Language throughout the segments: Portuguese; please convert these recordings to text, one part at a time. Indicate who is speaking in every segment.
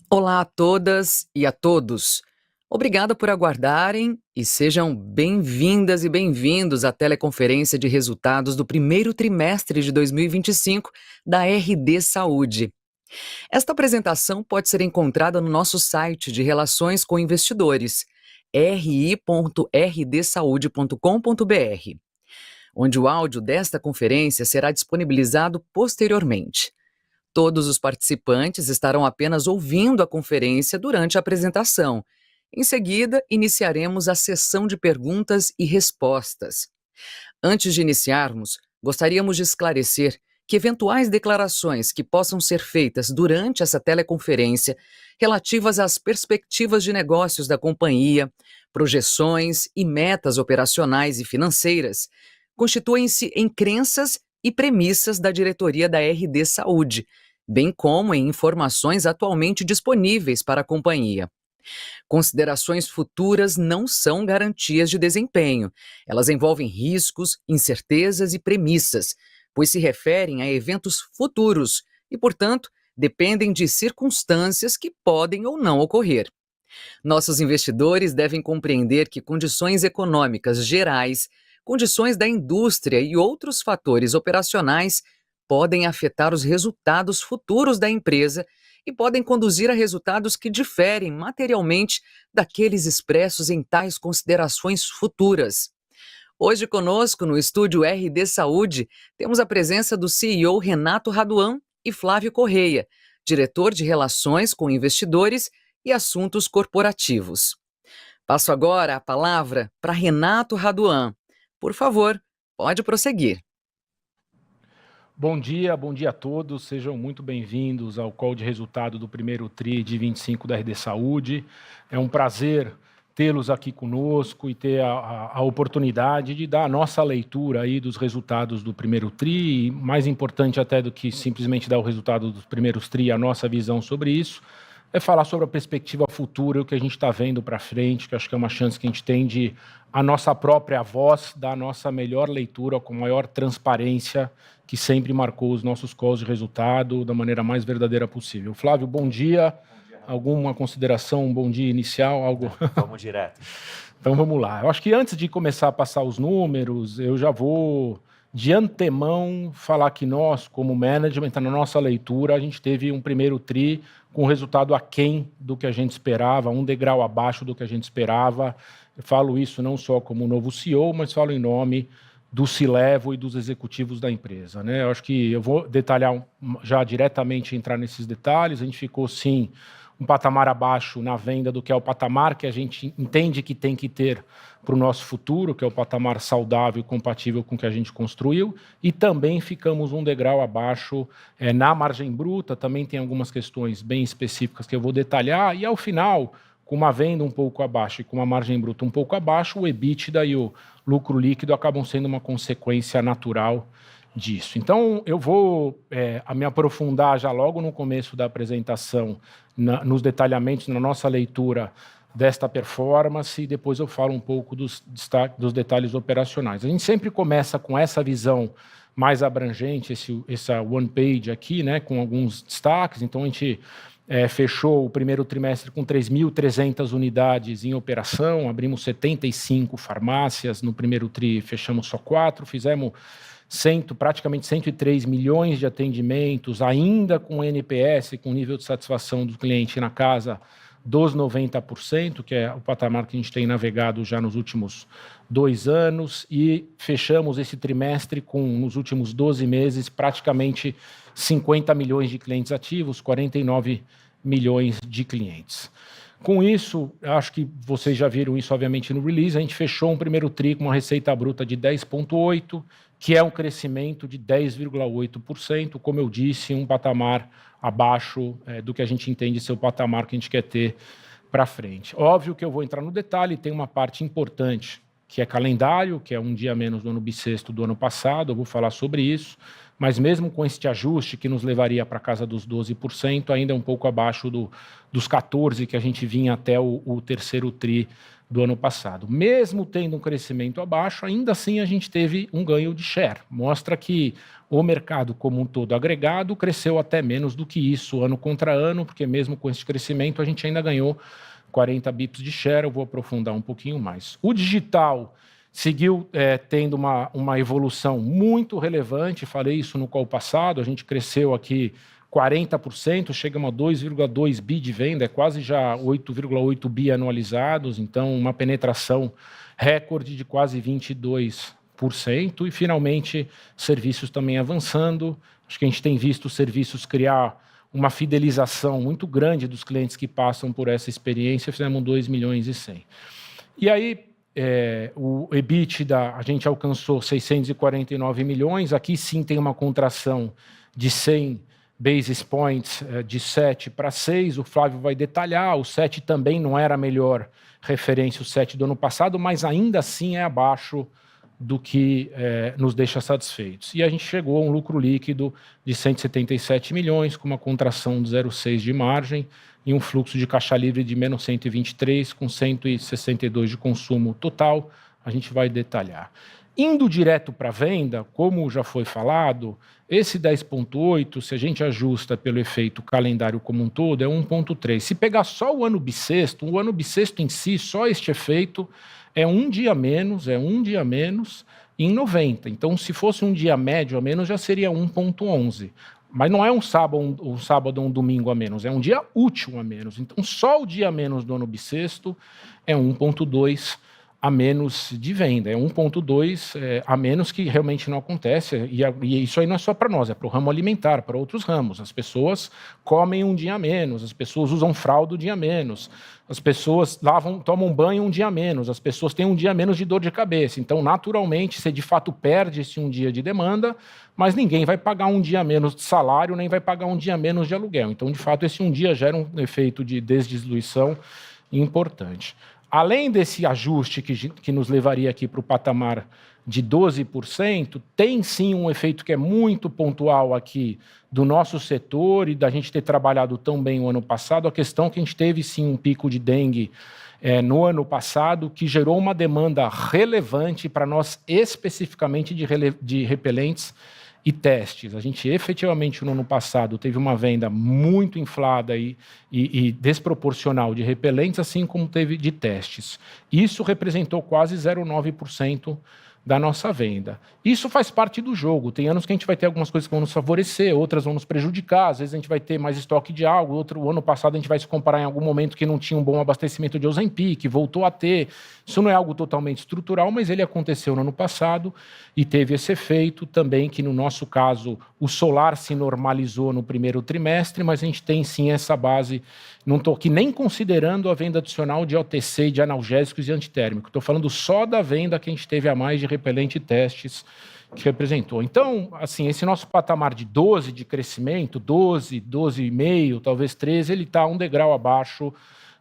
Speaker 1: Olá a todas e a todos. Obrigado por aguardarem e sejam bem-vindas e bem-vindos à teleconferência de resultados do primeiro trimestre de 2025 da RD Saúde. Esta apresentação pode ser encontrada no nosso site de Relações com Investidores, ri.rdsaude.com.br, onde o áudio desta conferência será disponibilizado posteriormente. Todos os participantes estarão apenas ouvindo a conferência durante a apresentação. Em seguida, iniciaremos a sessão de perguntas e respostas. Antes de iniciarmos, gostaríamos de esclarecer que eventuais declarações que possam ser feitas durante essa teleconferência, relativas às perspectivas de negócios da companhia, projeções e metas operacionais e financeiras, constituem-se em crenças e premissas da diretoria da RD Saúde, bem como em informações atualmente disponíveis para a companhia. Considerações futuras não são garantias de desempenho. Elas envolvem riscos, incertezas e premissas, pois se referem a eventos futuros e, portanto, dependem de circunstâncias que podem ou não ocorrer. Nossos investidores devem compreender que condições econômicas gerais, condições da indústria e outros fatores operacionais podem afetar os resultados futuros da empresa e podem conduzir a resultados que diferem materialmente daqueles expressos em tais considerações futuras. Hoje conosco no estúdio RD Saúde temos a presença do CEO Renato Raduan e Flávio Correia, diretor de Relações com Investidores e Assuntos Corporativos. Passo agora a palavra para Renato Raduan. Por favor, pode prosseguir.
Speaker 2: Bom dia a todos, sejam muito bem-vindos ao call de resultado do primeiro TRI de 25 da RD Saúde. É um prazer tê-los aqui conosco e ter a oportunidade de dar a nossa leitura aí dos resultados do primeiro TRI, e mais importante até do que simplesmente dar o resultado dos primeiros TRI, a nossa visão sobre isso, é falar sobre a perspectiva futura, o que a gente está vendo para frente, que acho que é uma chance que a gente tem de, a nossa própria voz, dar a nossa melhor leitura, com maior transparência, que sempre marcou os nossos calls de resultado da maneira mais verdadeira possível. Flávio, bom dia. Alguma consideração, um bom dia inicial, algo?
Speaker 3: Vamos direto.
Speaker 2: Então vamos lá. Eu acho que antes de começar a passar os números, eu já vou de antemão falar que nós, como management, na nossa leitura, a gente teve um primeiro TRI com resultado aquém do que a gente esperava, um degrau abaixo do que a gente esperava. Eu falo isso não só como novo CEO, mas falo em nome do C-Level e dos executivos da empresa, né? Eu acho que eu vou detalhar já diretamente, entrar nesses detalhes. A gente ficou, sim, um patamar abaixo na venda do que é o patamar que a gente entende que tem que ter para o nosso futuro, que é o patamar saudável e compatível com o que a gente construiu, e também ficamos um degrau abaixo na margem bruta. Também tem algumas questões bem específicas que eu vou detalhar, e ao final, com uma venda um pouco abaixo e com uma margem bruta um pouco abaixo, o EBITDA e o lucro líquido acabam sendo uma consequência natural disso. Então, eu vou me aprofundar já logo no começo da apresentação, nos detalhamentos, na nossa leitura desta performance, e depois eu falo um pouco dos detalhes operacionais. A gente sempre começa com essa visão mais abrangente, essa one page aqui, né, com alguns destaques. Então, a gente fechou o primeiro trimestre com 3.300 unidades em operação, abrimos 75 farmácias, no primeiro TRI fechamos só 4, fizemos praticamente 103 milhões de atendimentos, ainda com NPS, com nível de satisfação do cliente na casa dos 90%, que é o patamar que a gente tem navegado já nos últimos 2 anos, e fechamos esse trimestre com, nos últimos 12 meses, praticamente 50 milhões de clientes ativos, 49 milhões de clientes. Com isso, acho que vocês já viram isso, obviamente, no release, a gente fechou um primeiro TRI com uma receita bruta de 10,8%, que é um crescimento de 10,8%, como eu disse, um patamar abaixo do que a gente entende ser o patamar que a gente quer ter para frente. Óbvio que eu vou entrar no detalhe, tem uma parte importante, que é calendário, que é um dia menos do ano bissexto do ano passado, eu vou falar sobre isso, mas mesmo com este ajuste que nos levaria para casa dos 12%, ainda é um pouco abaixo dos 14% que a gente vinha até o terceiro TRI do ano passado. Mesmo tendo um crescimento abaixo, ainda assim a gente teve um ganho de share. Mostra que o mercado como um todo agregado cresceu até menos do que isso ano contra ano, porque mesmo com esse crescimento a gente ainda ganhou 40 bips de share. Eu vou aprofundar um pouquinho mais. O digital seguiu tendo uma evolução muito relevante, falei isso no call passado, a gente cresceu aqui 40%, chegamos a 2,2 bi de venda, é quase já 8,8 bi anualizados, então uma penetração recorde de quase 22%, e finalmente serviços também avançando. Acho que a gente tem visto os serviços criar uma fidelização muito grande dos clientes que passam por essa experiência, fizemos 2 milhões e 100. E aí, o EBITDA, a gente alcançou 649 milhões, aqui sim tem uma contração de 100 basis points, de 7 para 6, o Flávio vai detalhar, o 7 também não era a melhor referência, o 7 do ano passado, mas ainda assim é abaixo do que nos deixa satisfeitos. E a gente chegou a um lucro líquido de 177 milhões, com uma contração de 0,6 de margem e um fluxo de caixa livre de menos 123, com 162 de consumo total. A gente vai detalhar. Indo direto para a venda, como já foi falado, esse 10,8, se a gente ajusta pelo efeito calendário como um todo, é 1,3. Se pegar só o ano bissexto em si, só este efeito, é um dia menos em 90. Então, se fosse um dia médio a menos, já seria 1,11. Mas não é um sábado ou um domingo a menos, é um dia útil a menos. Então, só o dia a menos do ano bissexto é 1,2 a menos de venda, é 1,2 a menos, que realmente não acontece, e isso aí não é só para nós, é para o ramo alimentar, para outros ramos. As pessoas comem um dia a menos, as pessoas usam fralda um dia a menos, as pessoas tomam banho um dia a menos, as pessoas têm um dia a menos de dor de cabeça. Então, naturalmente, você de fato perde esse um dia de demanda, mas ninguém vai pagar um dia a menos de salário, nem vai pagar um dia a menos de aluguel. Então, de fato, esse um dia gera um efeito de desdiluição importante. Além desse ajuste que nos levaria aqui para o patamar de 12%, tem sim um efeito que é muito pontual aqui do nosso setor e da gente ter trabalhado tão bem o ano passado, a questão que a gente teve sim um pico de dengue no ano passado, que gerou uma demanda relevante para nós, especificamente de repelentes e testes. A gente efetivamente no ano passado teve uma venda muito inflada e desproporcional de repelentes, assim como teve de testes. Isso representou quase 0,9% da nossa venda. Isso faz parte do jogo. Tem anos que a gente vai ter algumas coisas que vão nos favorecer, outras vão nos prejudicar, às vezes a gente vai ter mais estoque de algo, o ano passado a gente vai se comparar em algum momento que não tinha um bom abastecimento de Ozempic, voltou a ter. Isso não é algo totalmente estrutural, mas ele aconteceu no ano passado e teve esse efeito também, que no nosso caso o solar se normalizou no primeiro trimestre, mas a gente tem sim essa base. Não estou aqui nem considerando a venda adicional de OTC, de analgésicos e antitérmicos. Estou falando só da venda que a gente teve a mais de repelente e testes que representou. Então, assim, esse nosso patamar de 12 de crescimento, 12,5, talvez 13, ele está um degrau abaixo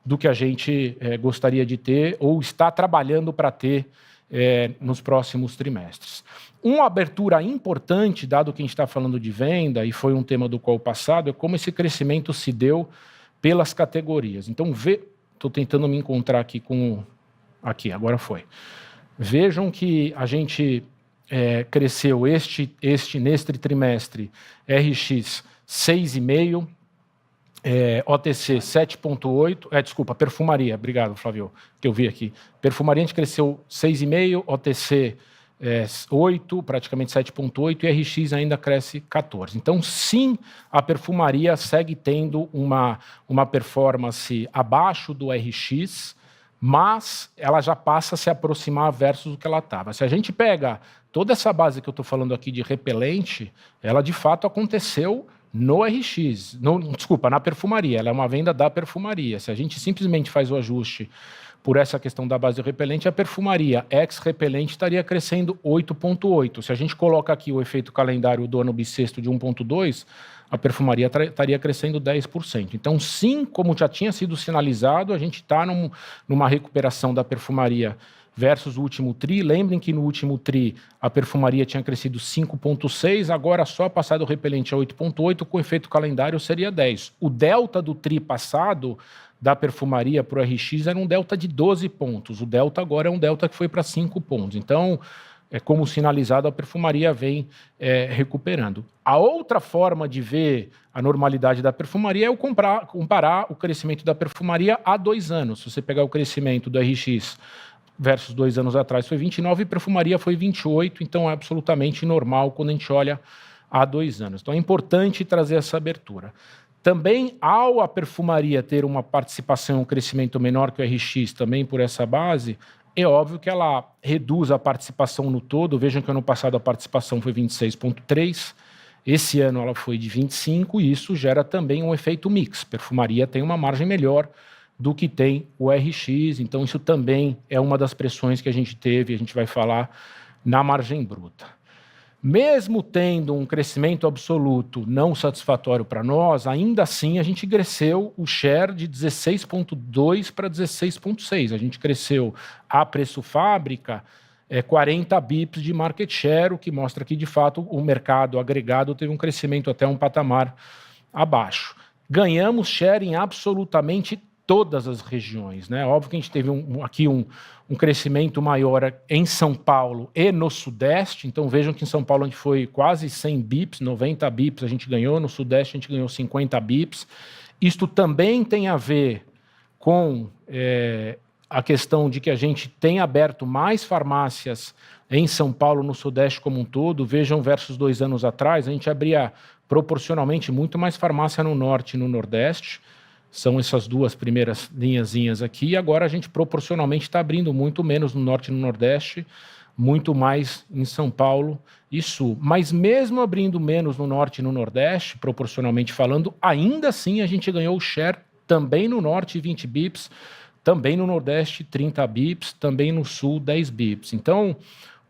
Speaker 2: do que a gente gostaria de ter ou está trabalhando para ter nos próximos trimestres. Uma abertura importante, dado que a gente está falando de venda, e foi um tema do call passado, é como esse crescimento se deu pelas categorias. Então, estou tentando me encontrar aqui com... Aqui, agora foi. Vejam que a gente cresceu neste trimestre RX 6,5%, OTC 7,8%, desculpa, perfumaria, obrigado, Flávio, que eu vi aqui. Perfumaria a gente cresceu 6,5%, OTC 8%, praticamente 7,8%, e RX ainda cresce 14%. Então, sim, a perfumaria segue tendo uma performance abaixo do RX, mas ela já passa a se aproximar versus o que ela estava. Se a gente pega toda essa base que eu estou falando aqui de repelente, ela de fato aconteceu no RX, na perfumaria, ela é uma venda da perfumaria. Se a gente simplesmente faz o ajuste por essa questão da base do repelente, a perfumaria ex-repelente estaria crescendo 8,8%. Se a gente coloca aqui o efeito calendário do ano bissexto de 1,2%, a perfumaria estaria crescendo 10%. Então, sim, como já tinha sido sinalizado, a gente está numa recuperação da perfumaria versus o último TRI. Lembrem que no último TRI a perfumaria tinha crescido 5,6%, agora só passado o repelente a 8,8%, com efeito calendário seria 10%. O delta do TRI passado da perfumaria para o RX era um delta de 12 pontos. O delta agora é um delta que foi para 5 pontos. Então, como sinalizado, a perfumaria vem recuperando. A outra forma de ver a normalidade da perfumaria é comparar o crescimento da perfumaria há 2 anos. Se você pegar o crescimento do RX versus 2 anos atrás, foi 29 e perfumaria foi 28, então é absolutamente normal quando a gente olha há 2 anos. Então é importante trazer essa abertura. Também, ao a perfumaria ter uma participação, um crescimento menor que o RX, também por essa base, é óbvio que ela reduz a participação no todo. Vejam que ano passado a participação foi 26,3%, esse ano ela foi de 25%, e isso gera também um efeito mix. Perfumaria tem uma margem melhor do que tem o RX, então isso também é uma das pressões que a gente teve, a gente vai falar na margem bruta. Mesmo tendo um crescimento absoluto não satisfatório para nós, ainda assim a gente cresceu o share de 16,2 para 16,6. A gente cresceu a preço fábrica 40 bips de market share, o que mostra que, de fato, o mercado agregado teve um crescimento até um patamar abaixo. Ganhamos share em absolutamente todas as regiões, né? Óbvio que a gente teve aqui um crescimento maior em São Paulo e no Sudeste. Então vejam que em São Paulo a gente foi quase 100 bips, 90 bips a gente ganhou, no Sudeste a gente ganhou 50 bips. Isto também tem a ver com a questão de que a gente tem aberto mais farmácias em São Paulo, no Sudeste como um todo. Vejam, versus 2 anos atrás, a gente abria proporcionalmente muito mais farmácia no Norte e no Nordeste. São essas 2 primeiras linhazinhas aqui, e agora a gente proporcionalmente está abrindo muito menos no Norte e no Nordeste, muito mais em São Paulo e Sul. Mas mesmo abrindo menos no Norte e no Nordeste, proporcionalmente falando, ainda assim a gente ganhou o share também no Norte, 20 bips, também no Nordeste, 30 bips, também no Sul, 10 bips. Então,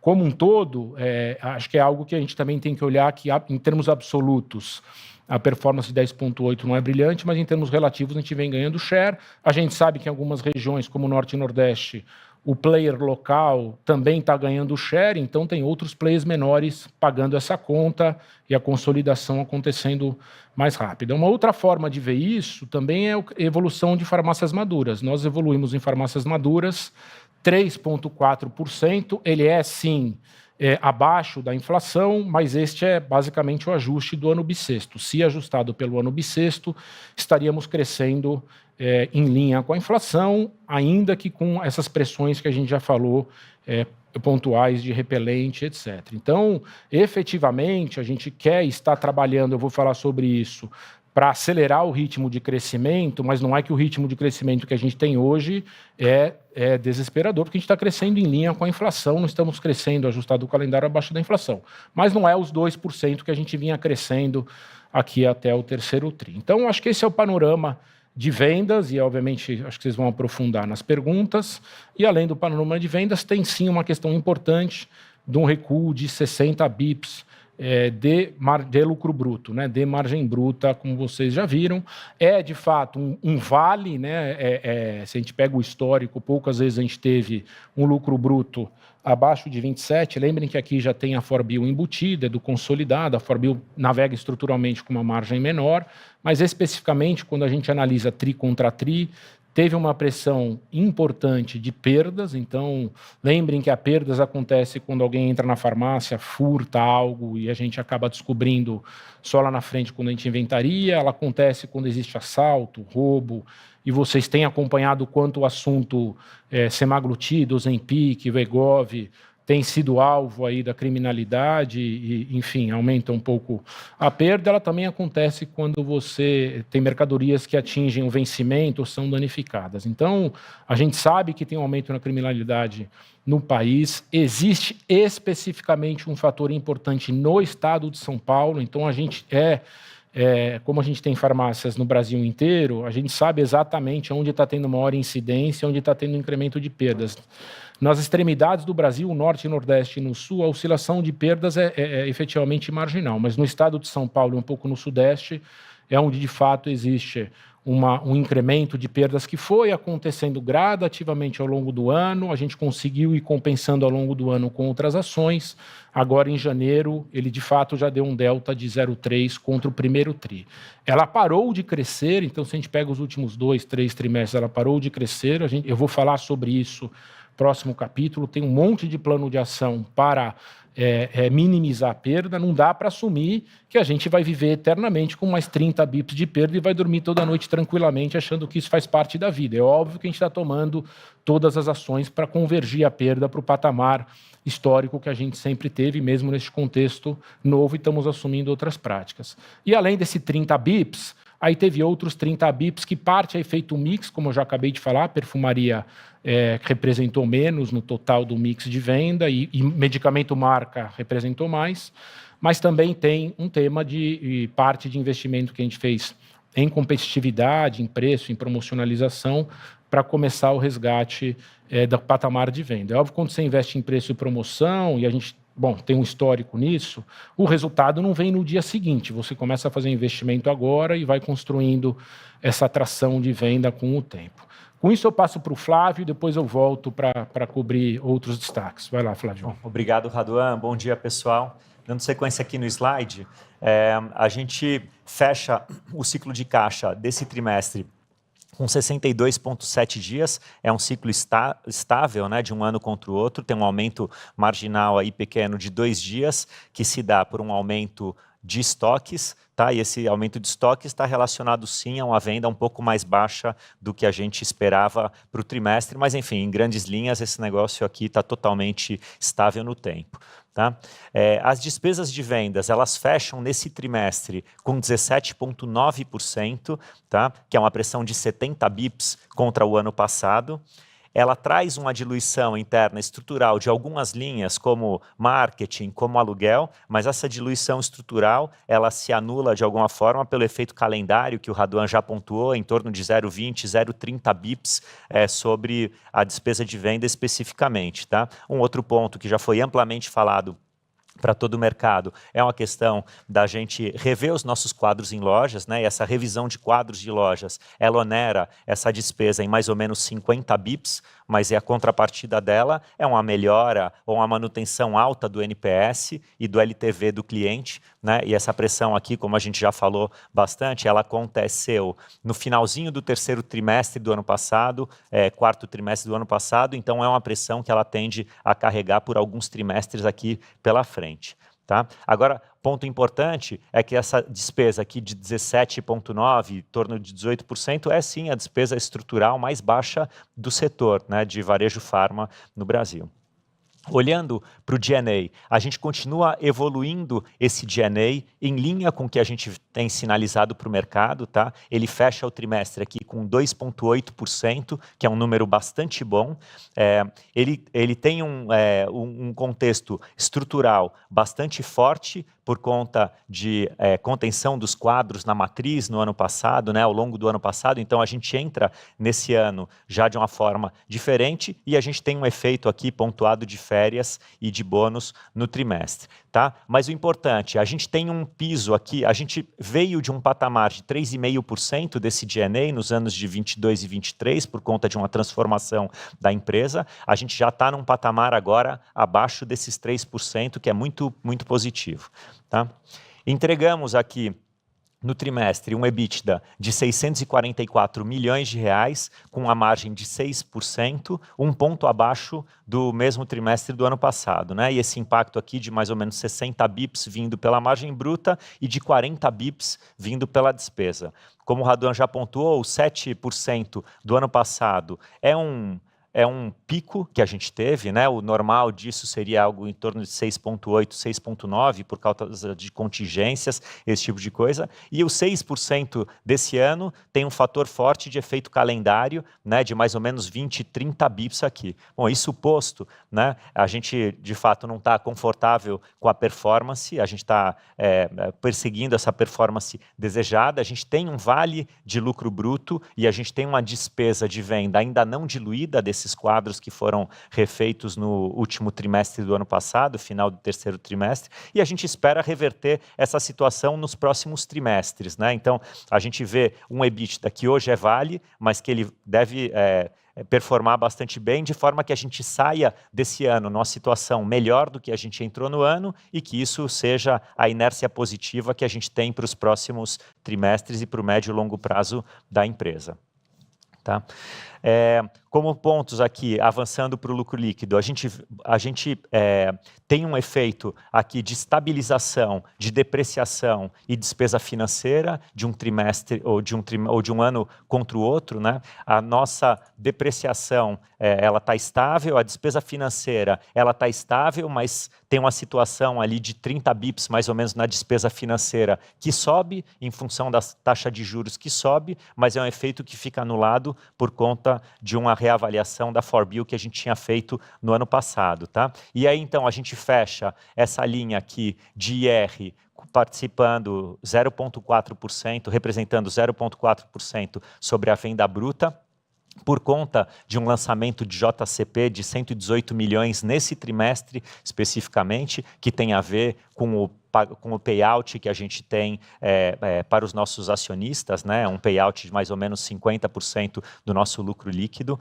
Speaker 2: como um todo, acho que é algo que a gente também tem que olhar que, em termos absolutos, a performance de 10,8 não é brilhante, mas em termos relativos a gente vem ganhando share. A gente sabe que em algumas regiões, como o Norte e Nordeste, o player local também está ganhando share, então tem outros players menores pagando essa conta e a consolidação acontecendo mais rápida. Uma outra forma de ver isso também é a evolução de farmácias maduras. Nós evoluímos em farmácias maduras 3,4%, ele é sim abaixo da inflação, mas este é basicamente o ajuste do ano bissexto. Se ajustado pelo ano bissexto, estaríamos crescendo em linha com a inflação, ainda que com essas pressões que a gente já falou, pontuais de repelente, etc. Então, efetivamente, a gente quer estar trabalhando, eu vou falar sobre isso, para acelerar o ritmo de crescimento, mas não é que o ritmo de crescimento que a gente tem hoje é desesperador, porque a gente está crescendo em linha com a inflação, não estamos crescendo ajustado o calendário abaixo da inflação. Mas não é os 2% que a gente vinha crescendo aqui até o terceiro tri. Então, acho que esse é o panorama de vendas, e obviamente acho que vocês vão aprofundar nas perguntas. E além do panorama de vendas, tem sim uma questão importante de um recuo de 60 bips de lucro bruto, né, de margem bruta, como vocês já viram. É, de fato, um vale, né, se a gente pega o histórico, poucas vezes a gente teve um lucro bruto abaixo de 27. Lembrem que aqui já tem a Forbio embutida, do consolidado, a Forbio navega estruturalmente com uma margem menor, mas especificamente quando a gente analisa tri contra tri, teve uma pressão importante de perdas. Então, lembrem que a perdas acontece quando alguém entra na farmácia, furta algo e a gente acaba descobrindo só lá na frente quando a gente inventaria. Ela acontece quando existe assalto, roubo, e vocês têm acompanhado quanto o assunto semaglutida, Ozempic, Wegovy, tem sido alvo aí da criminalidade e, enfim, aumenta um pouco a perda. Ela também acontece quando você tem mercadorias que atingem o vencimento ou são danificadas. Então, a gente sabe que tem um aumento na criminalidade no país. Existe especificamente um fator importante no estado de São Paulo. Então, a gente como a gente tem farmácias no Brasil inteiro, a gente sabe exatamente onde está tendo maior incidência, onde está tendo incremento de perdas. Nas extremidades do Brasil, Norte, Nordeste e no Sul, a oscilação de perdas é efetivamente marginal, mas no estado de São Paulo e um pouco no Sudeste é onde, de fato, existe um incremento de perdas que foi acontecendo gradativamente ao longo do ano, a gente conseguiu ir compensando ao longo do ano com outras ações. Agora, em janeiro, ele de fato já deu um delta de 0,3 contra o primeiro TRI. Ela parou de crescer, então se a gente pega os últimos 2, 3 trimestres, ela parou de crescer. Eu vou falar sobre isso no próximo capítulo. Tem um monte de plano de ação para minimizar a perda. Não dá para assumir que a gente vai viver eternamente com mais 30 bips de perda e vai dormir toda noite tranquilamente achando que isso faz parte da vida. É óbvio que a gente está tomando todas as ações para convergir a perda para o patamar histórico que a gente sempre teve, mesmo neste contexto novo, e estamos assumindo outras práticas. E além desse 30 bips, aí teve outros 30 bips que parte é efeito mix, como eu já acabei de falar, perfumaria representou menos no total do mix de venda e medicamento marca representou mais, mas também tem um tema de parte de investimento que a gente fez em competitividade, em preço, em promocionalização, para começar o resgate do patamar de venda. É óbvio que quando você investe em preço e promoção, e a gente tem um histórico nisso, o resultado não vem no dia seguinte. Você começa a fazer investimento agora e vai construindo essa atração de venda com o tempo. Com isso, eu passo para o Flávio e depois eu volto para cobrir outros destaques. Vai lá, Flávio.
Speaker 3: Bom, obrigado, Raduan. Bom dia, pessoal. Dando sequência aqui no slide, a gente fecha o ciclo de caixa desse trimestre com 62,7 dias, é um ciclo estável, né, de um ano contra o outro, tem um aumento marginal aí pequeno de 2 dias, que se dá por um aumento de estoques, tá? E esse aumento de estoques está relacionado sim a uma venda um pouco mais baixa do que a gente esperava para o trimestre, mas enfim, em grandes linhas, esse negócio aqui está totalmente estável no tempo. Tá? As despesas de vendas, elas fecham nesse trimestre com 17,9%, tá? Que é uma pressão de 70 bips contra o ano passado. Ela traz uma diluição interna estrutural de algumas linhas, como marketing, como aluguel, mas essa diluição estrutural, ela se anula de alguma forma pelo efeito calendário, que o Raduan já pontuou, em torno de 0,20, 0,30 bips sobre a despesa de venda especificamente. Tá? Um outro ponto que já foi amplamente falado para todo o mercado, é uma questão da gente rever os nossos quadros em lojas, né? E essa revisão de quadros de lojas, ela onera essa despesa em mais ou menos 50 bips, mas a contrapartida dela é uma melhora ou uma manutenção alta do NPS e do LTV do cliente, né? E essa pressão aqui, como a gente já falou bastante, ela aconteceu no finalzinho do terceiro trimestre do ano passado, quarto trimestre do ano passado, então é uma pressão que ela tende a carregar por alguns trimestres aqui pela frente. Tá? Agora, ponto importante é que essa despesa aqui de 17,9%, em torno de 18%, é sim a despesa estrutural mais baixa do setor, né, de varejo farma no Brasil. Olhando para o G&A, a gente continua evoluindo esse G&A em linha com o que a gente tem sinalizado para o mercado. Tá? Ele fecha o trimestre aqui com 2,8%, que é um número bastante bom. Ele tem um contexto estrutural bastante forte por conta de contenção dos quadros na matriz no ano passado, né, ao longo do ano passado. Então, a gente entra nesse ano já de uma forma diferente e a gente tem um efeito aqui pontuado de férias e de bônus no trimestre. Tá? Mas o importante, a gente tem um piso aqui, a gente veio de um patamar de 3,5% desse G&A nos anos de 22 e 23 por conta de uma transformação da empresa. A gente já está num patamar agora abaixo desses 3%, que é muito, muito positivo. Tá? Entregamos aqui no trimestre um EBITDA de 644 milhões de reais, com uma margem de 6%, um ponto abaixo do mesmo trimestre do ano passado. Né? E esse impacto aqui de mais ou menos 60 bips vindo pela margem bruta e de 40 bips vindo pela despesa. Como o Raduan já pontuou, 7% do ano passado é um pico que a gente teve, né? O normal disso seria algo em torno de 6,8, 6,9 por causa de contingências, esse tipo de coisa. E o 6% desse ano tem um fator forte de efeito calendário, né? De mais ou menos 20, 30 bips aqui. Bom, isso posto, né? A gente de fato não está confortável com a performance, a gente está perseguindo essa performance desejada, a gente tem um vale de lucro bruto e a gente tem uma despesa de venda ainda não diluída desse desses quadros que foram refeitos no último trimestre do ano passado, final do terceiro trimestre, e a gente espera reverter essa situação nos próximos trimestres, né? Então, a gente vê um EBITDA que hoje é Vale, mas que ele deve performar bastante bem, de forma que a gente saia desse ano numa situação melhor do que a gente entrou no ano e que isso seja a inércia positiva que a gente tem para os próximos trimestres e para o médio e longo prazo da empresa. Tá? Como pontos aqui, avançando para o lucro líquido, a gente tem um efeito aqui de estabilização, de depreciação e despesa financeira de um trimestre ou de um ano contra o outro, né? A nossa depreciação ela está estável, a despesa financeira ela está estável, mas tem uma situação ali de 30 bips mais ou menos na despesa financeira que sobe em função da taxa de juros que sobe, mas é um efeito que fica anulado por conta de uma reavaliação da Forbil que a gente tinha feito no ano passado, tá? E aí, então, a gente fecha essa linha aqui de IR participando 0,4%, representando 0,4% sobre a venda bruta, por conta de um lançamento de JCP de 118 milhões nesse trimestre, especificamente, que tem a ver com o payout que a gente tem para os nossos acionistas, né? Um payout de mais ou menos 50% do nosso lucro líquido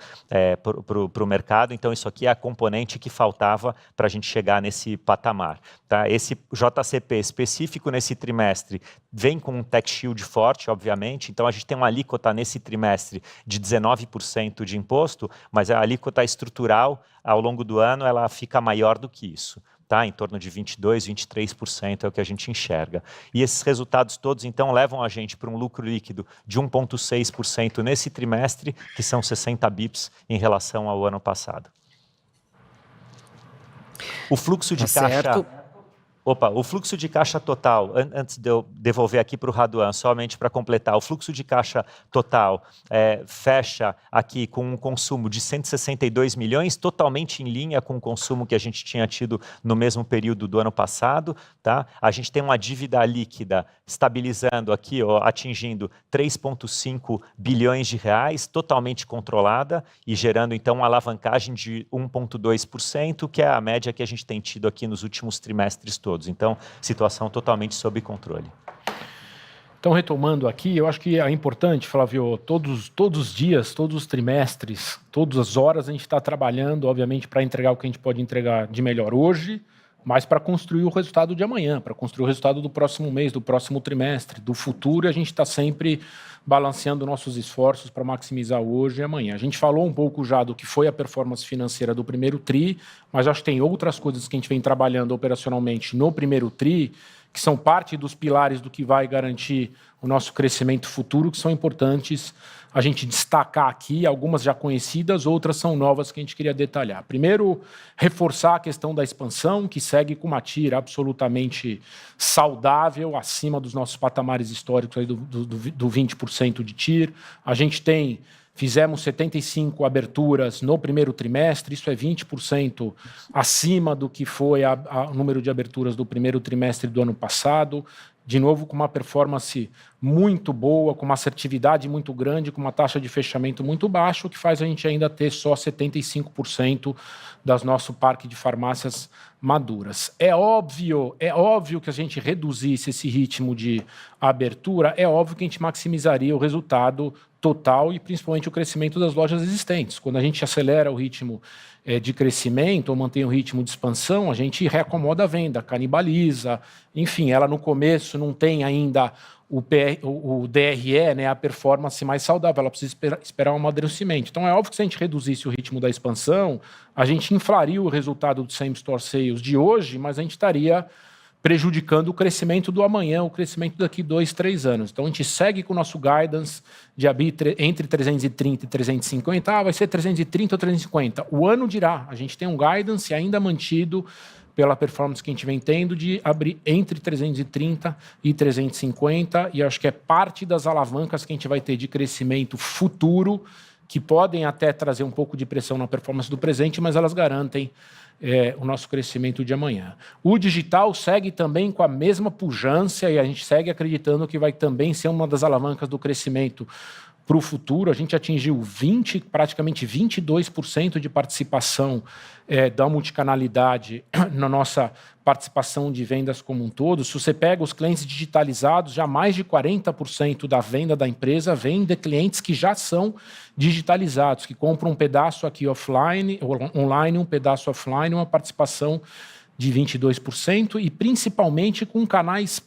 Speaker 3: para o mercado. Então, isso aqui é a componente que faltava para a gente chegar nesse patamar. Tá? Esse JCP específico nesse trimestre vem com um tax shield forte, obviamente. Então, a gente tem uma alíquota nesse trimestre de 19% de imposto, mas a alíquota estrutural, ao longo do ano, ela fica maior do que isso. Tá? Em torno de 22%, 23% é o que a gente enxerga. E esses resultados todos, então, levam a gente para um lucro líquido de 1,6% nesse trimestre, que são 60 bips em relação ao ano passado. O fluxo de caixa... o fluxo de caixa total, antes de eu devolver aqui para o Raduan, somente para completar, o fluxo de caixa total fecha aqui com um consumo de 162 milhões, totalmente em linha com o consumo que a gente tinha tido no mesmo período do ano passado. Tá? A gente tem uma dívida líquida estabilizando aqui, atingindo 3,5 bilhões de reais, totalmente controlada e gerando, então, uma alavancagem de 1,2%, que é a média que a gente tem tido aqui nos últimos trimestres todos. Então, situação totalmente sob controle.
Speaker 2: Então, retomando aqui, eu acho que é importante, Flávio, todos os dias, todos os trimestres, todas as horas a gente está trabalhando, obviamente, para entregar o que a gente pode entregar de melhor hoje, mas para construir o resultado de amanhã, para construir o resultado do próximo mês, do próximo trimestre, do futuro, e a gente está sempre balanceando nossos esforços para maximizar hoje e amanhã. A gente falou um pouco já do que foi a performance financeira do primeiro TRI, mas acho que tem outras coisas que a gente vem trabalhando operacionalmente no primeiro TRI, que são parte dos pilares do que vai garantir o nosso crescimento futuro, que são importantes a gente destacar aqui, algumas já conhecidas, outras são novas que a gente queria detalhar. Primeiro, reforçar a questão da expansão, que segue com uma TIR absolutamente saudável, acima dos nossos patamares históricos aí do 20% de TIR. A gente fizemos 75 aberturas no primeiro trimestre, isso é 20% acima do que foi o número de aberturas do primeiro trimestre do ano passado. De novo, com uma performance muito boa, com uma assertividade muito grande, com uma taxa de fechamento muito baixa, o que faz a gente ainda ter só 75% das nosso parque de farmácias maduras. É óbvio que a gente reduzisse esse ritmo de abertura, é óbvio que a gente maximizaria o resultado total e principalmente o crescimento das lojas existentes. Quando a gente acelera o ritmo de crescimento ou mantém o ritmo de expansão, a gente reacomoda a venda, canibaliza, enfim, ela no começo não tem ainda o DRE, né, a performance mais saudável, ela precisa esperar um amadurecimento. Então é óbvio que se a gente reduzisse o ritmo da expansão, a gente inflaria o resultado do Same Store Sales de hoje, mas a gente estaria prejudicando o crescimento do amanhã, o crescimento daqui 2, 3 anos. Então, a gente segue com o nosso guidance de abrir entre 330 e 350. Vai ser 330 ou 350. O ano dirá. A gente tem um guidance ainda mantido pela performance que a gente vem tendo de abrir entre 330 e 350. E acho que é parte das alavancas que a gente vai ter de crescimento futuro, que podem até trazer um pouco de pressão na performance do presente, mas elas garantem o nosso crescimento de amanhã. O digital segue também com a mesma pujança e a gente segue acreditando que vai também ser uma das alavancas do crescimento para o futuro. A gente atingiu praticamente 22% de participação da multicanalidade na nossa participação de vendas como um todo. Se você pega os clientes digitalizados, já mais de 40% da venda da empresa vem de clientes que já são digitalizados, que compram um pedaço aqui offline, online, um pedaço offline, uma participação de 22%, e principalmente com canais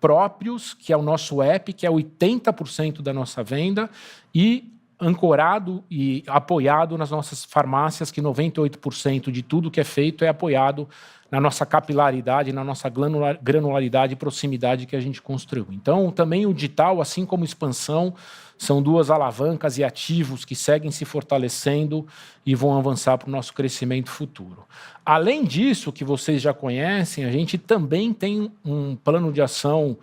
Speaker 2: próprios, que é o nosso app, que é 80% da nossa venda, e ancorado e apoiado nas nossas farmácias, que 98% de tudo que é feito é apoiado na nossa capilaridade, na nossa granularidade e proximidade que a gente construiu. Então, também o digital, assim como expansão, são duas alavancas e ativos que seguem se fortalecendo e vão avançar para o nosso crescimento futuro. Além disso, que vocês já conhecem, a gente também tem um plano de ação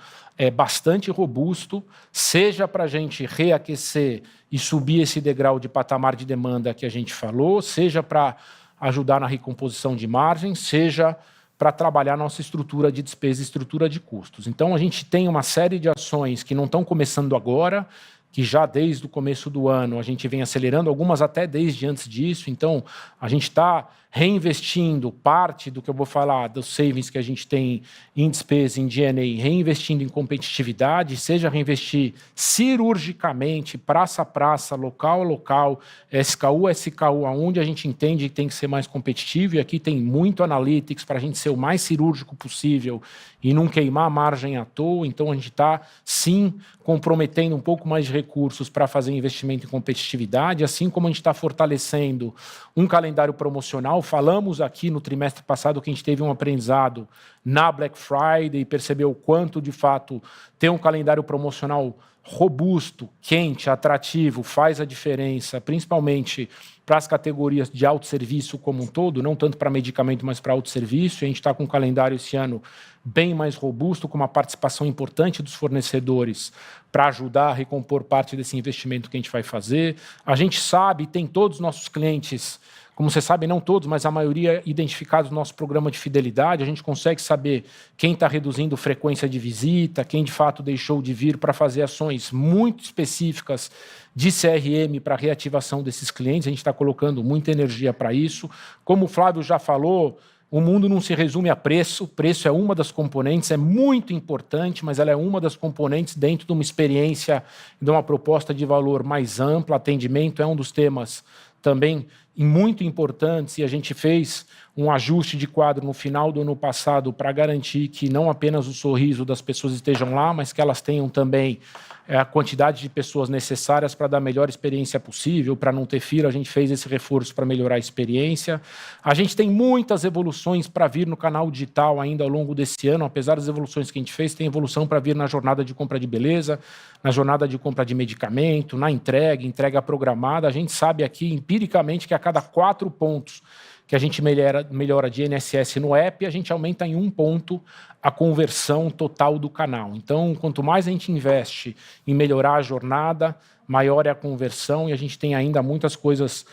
Speaker 2: bastante robusto, seja para a gente reaquecer e subir esse degrau de patamar de demanda que a gente falou, seja para ajudar na recomposição de margem, seja para trabalhar nossa estrutura de despesa e estrutura de custos. Então, a gente tem uma série de ações que não estão começando agora, que já desde o começo do ano a gente vem acelerando, algumas até desde antes disso. Então, a gente está reinvestindo parte do que eu vou falar, dos savings que a gente tem em despesa, em D&A, reinvestindo em competitividade, seja reinvestir cirurgicamente, praça a praça, local a local, SKU a SKU, aonde a gente entende que tem que ser mais competitivo, e aqui tem muito analytics para a gente ser o mais cirúrgico possível e não queimar a margem à toa. Então, a gente está, sim, comprometendo um pouco mais de recursos para fazer investimento em competitividade, assim como a gente está fortalecendo um calendário promocional. Falamos aqui no trimestre passado que a gente teve um aprendizado na Black Friday e percebeu o quanto, de fato, ter um calendário promocional robusto, quente, atrativo, faz a diferença, principalmente para as categorias de autosserviço como um todo, não tanto para medicamento, mas para autosserviço. A gente está com um calendário esse ano bem mais robusto, com uma participação importante dos fornecedores para ajudar a recompor parte desse investimento que a gente vai fazer. A gente sabe, tem todos os nossos clientes, como você sabe, não todos, mas a maioria identificados no nosso programa de fidelidade. A gente consegue saber quem está reduzindo frequência de visita, quem de fato deixou de vir, para fazer ações muito específicas de CRM para a reativação desses clientes. A gente está colocando muita energia para isso. Como o Flávio já falou, o mundo não se resume a preço. Preço é uma das componentes, é muito importante, mas ela é uma das componentes dentro de uma experiência, de uma proposta de valor mais ampla. Atendimento é um dos temas também muito importantes, e a gente fez um ajuste de quadro no final do ano passado para garantir que não apenas o sorriso das pessoas estejam lá, mas que elas tenham também a quantidade de pessoas necessárias para dar a melhor experiência possível, para não ter fila. A gente fez esse reforço para melhorar a experiência. A gente tem muitas evoluções para vir no canal digital ainda ao longo desse ano. Apesar das evoluções que a gente fez, tem evolução para vir na jornada de compra de beleza, na jornada de compra de medicamento, na entrega programada. A gente sabe aqui, empiricamente, que a cada 4 pontos que a gente melhora de NSS no app, a gente aumenta em 1 ponto a conversão total do canal. Então, quanto mais a gente investe em melhorar a jornada, maior é a conversão, e a gente tem ainda muitas coisas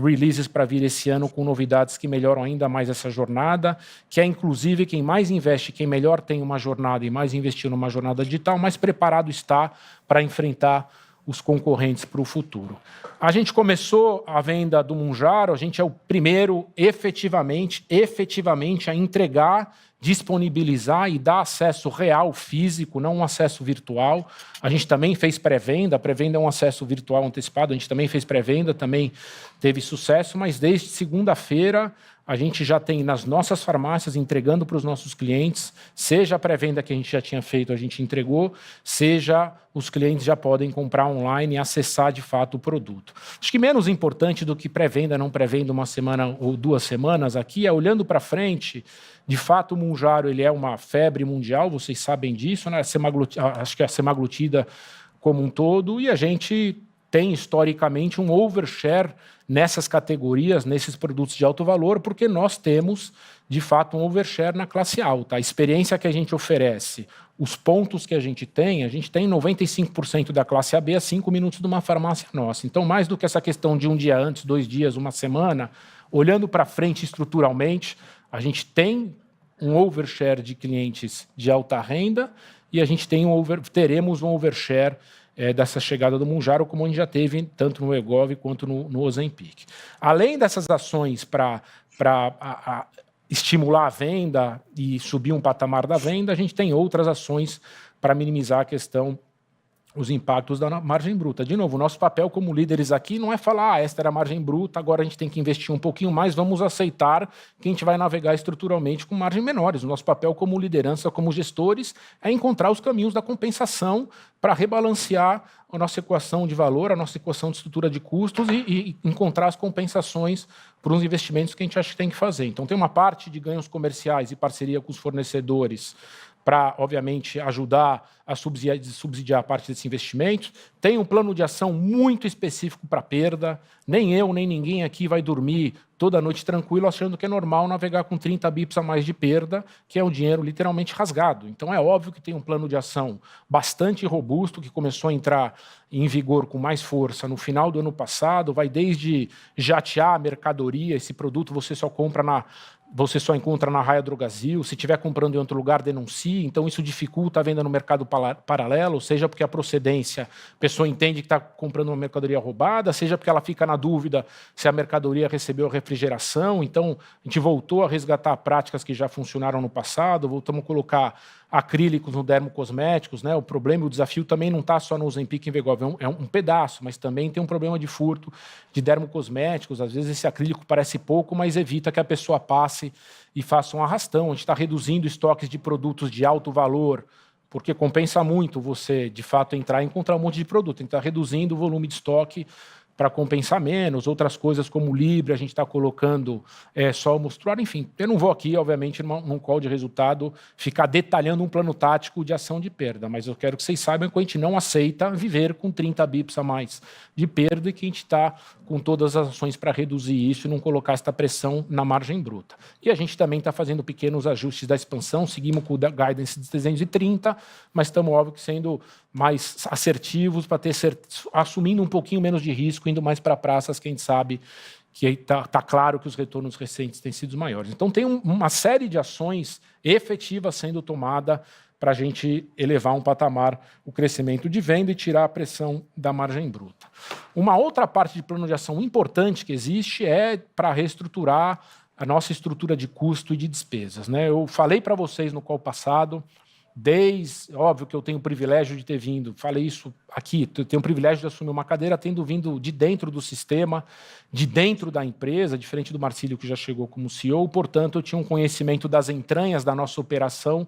Speaker 2: releases para vir esse ano, com novidades que melhoram ainda mais essa jornada, que é, inclusive, quem mais investe, quem melhor tem uma jornada e mais investiu numa jornada digital, mais preparado está para enfrentar os concorrentes para o futuro. A gente começou a venda do Mounjaro, a gente é o primeiro efetivamente a entregar, disponibilizar e dar acesso real, físico, não um acesso virtual. A gente também fez pré-venda, a pré-venda é um acesso virtual antecipado, a gente também fez pré-venda, também teve sucesso, mas desde segunda-feira a gente já tem nas nossas farmácias entregando para os nossos clientes, seja a pré-venda que a gente já tinha feito, a gente entregou, seja os clientes já podem comprar online e acessar de fato o produto. Acho que menos importante do que pré-venda, não pré-venda 1 semana ou 2 semanas aqui, é olhando para frente. De fato, o Mounjaro ele é uma febre mundial, vocês sabem disso, né? Acho que a semaglutida como um todo, e a gente tem historicamente um overshare nessas categorias, nesses produtos de alto valor, porque nós temos, de fato, um overshare na classe alta. A experiência que a gente oferece, os pontos que a gente tem 95% da classe AB a 5 minutos de uma farmácia nossa. Então, mais do que essa questão de um dia antes, 2 dias, 1 semana, olhando para frente estruturalmente, a gente tem um overshare de clientes de alta renda e a gente tem teremos um overshare dessa chegada do Mounjaro, como a gente já teve tanto no Wegovy quanto no Ozempic. Além dessas ações para estimular a venda e subir um patamar da venda, a gente tem outras ações para minimizar a questão, os impactos da margem bruta. De novo, o nosso papel como líderes aqui não é falar, esta era a margem bruta, agora a gente tem que investir um pouquinho mais, vamos aceitar que a gente vai navegar estruturalmente com margens menores. O nosso papel como liderança, como gestores, é encontrar os caminhos da compensação para rebalancear a nossa equação de valor, a nossa equação de estrutura de custos e encontrar as compensações para os investimentos que a gente acha que tem que fazer. Então, tem uma parte de ganhos comerciais e parceria com os fornecedores para, obviamente, ajudar a subsidiar parte desse investimento. Tem um plano de ação muito específico para perda. Nem eu, nem ninguém aqui vai dormir toda noite tranquilo achando que é normal navegar com 30 bips a mais de perda, que é um dinheiro literalmente rasgado. Então, é óbvio que tem um plano de ação bastante robusto, que começou a entrar em vigor com mais força no final do ano passado, vai desde jatear a mercadoria, esse produto você só encontra na Raia Drogasil, se estiver comprando em outro lugar, denuncie, então isso dificulta a venda no mercado paralelo, seja porque a procedência, a pessoa entende que está comprando uma mercadoria roubada, seja porque ela fica na dúvida se a mercadoria recebeu refrigeração, então a gente voltou a resgatar práticas que já funcionaram no passado, voltamos a colocar acrílicos no dermocosméticos, né? O problema e o desafio também não está só no Ozempic e Wegovy, é um pedaço, mas também tem um problema de furto de dermocosméticos. Às vezes esse acrílico parece pouco, mas evita que a pessoa passe e faça um arrastão. A gente está reduzindo estoques de produtos de alto valor, porque compensa muito você, de fato, entrar e encontrar um monte de produto. A gente está reduzindo o volume de estoque para compensar menos, outras coisas como o Libre, a gente está colocando só o mostruário, enfim. Eu não vou aqui, obviamente, num call de resultado, ficar detalhando um plano tático de ação de perda, mas eu quero que vocês saibam que a gente não aceita viver com 30 bips a mais de perda e que a gente está com todas as ações para reduzir isso e não colocar esta pressão na margem bruta. E a gente também está fazendo pequenos ajustes da expansão, seguimos com o guidance de 330, mas estamos, óbvio, que sendo mais assertivos para assumindo um pouquinho menos de risco, indo mais para praças que a gente sabe que está claro que os retornos recentes têm sido maiores. Então, tem uma série de ações efetivas sendo tomada para a gente elevar um patamar o crescimento de venda e tirar a pressão da margem bruta. Uma outra parte de plano de ação importante que existe é para reestruturar a nossa estrutura de custo e de despesas, né? Eu falei para vocês no call passado, óbvio que eu tenho o privilégio de ter vindo, falei isso aqui, eu tenho o privilégio de assumir uma cadeira tendo vindo de dentro do sistema, de dentro da empresa, diferente do Marcílio que já chegou como CEO, portanto eu tinha um conhecimento das entranhas da nossa operação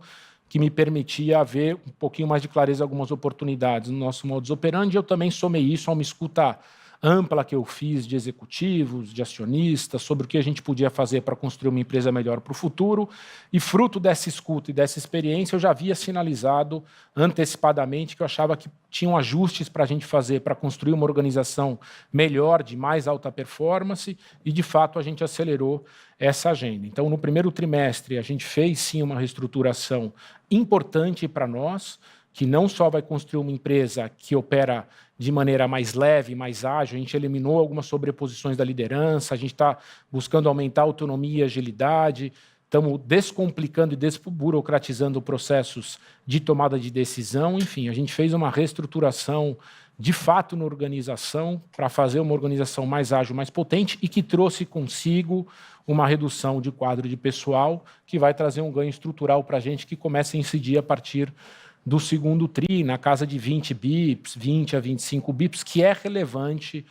Speaker 2: que me permitia ver um pouquinho mais de clareza algumas oportunidades no nosso modus operandi. Eu também somei isso a uma escuta ampla que eu fiz de executivos, de acionistas, sobre o que a gente podia fazer para construir uma empresa melhor para o futuro. E fruto dessa escuta e dessa experiência, eu já havia sinalizado antecipadamente que eu achava que tinham ajustes para a gente fazer para construir uma organização melhor, de mais alta performance, e, de fato, a gente acelerou essa agenda. Então, no primeiro trimestre, a gente fez, sim, uma reestruturação importante para nós, que não só vai construir uma empresa que opera de maneira mais leve, mais ágil, a gente eliminou algumas sobreposições da liderança, a gente está buscando aumentar a autonomia e agilidade, estamos descomplicando e desburocratizando processos de tomada de decisão, enfim, a gente fez uma reestruturação de fato na organização para fazer uma organização mais ágil, mais potente e que trouxe consigo uma redução de quadro de pessoal que vai trazer um ganho estrutural para a gente que começa a incidir a partir do segundo TRI, na casa de 20 bips, 20 a 25 bips, que é relevante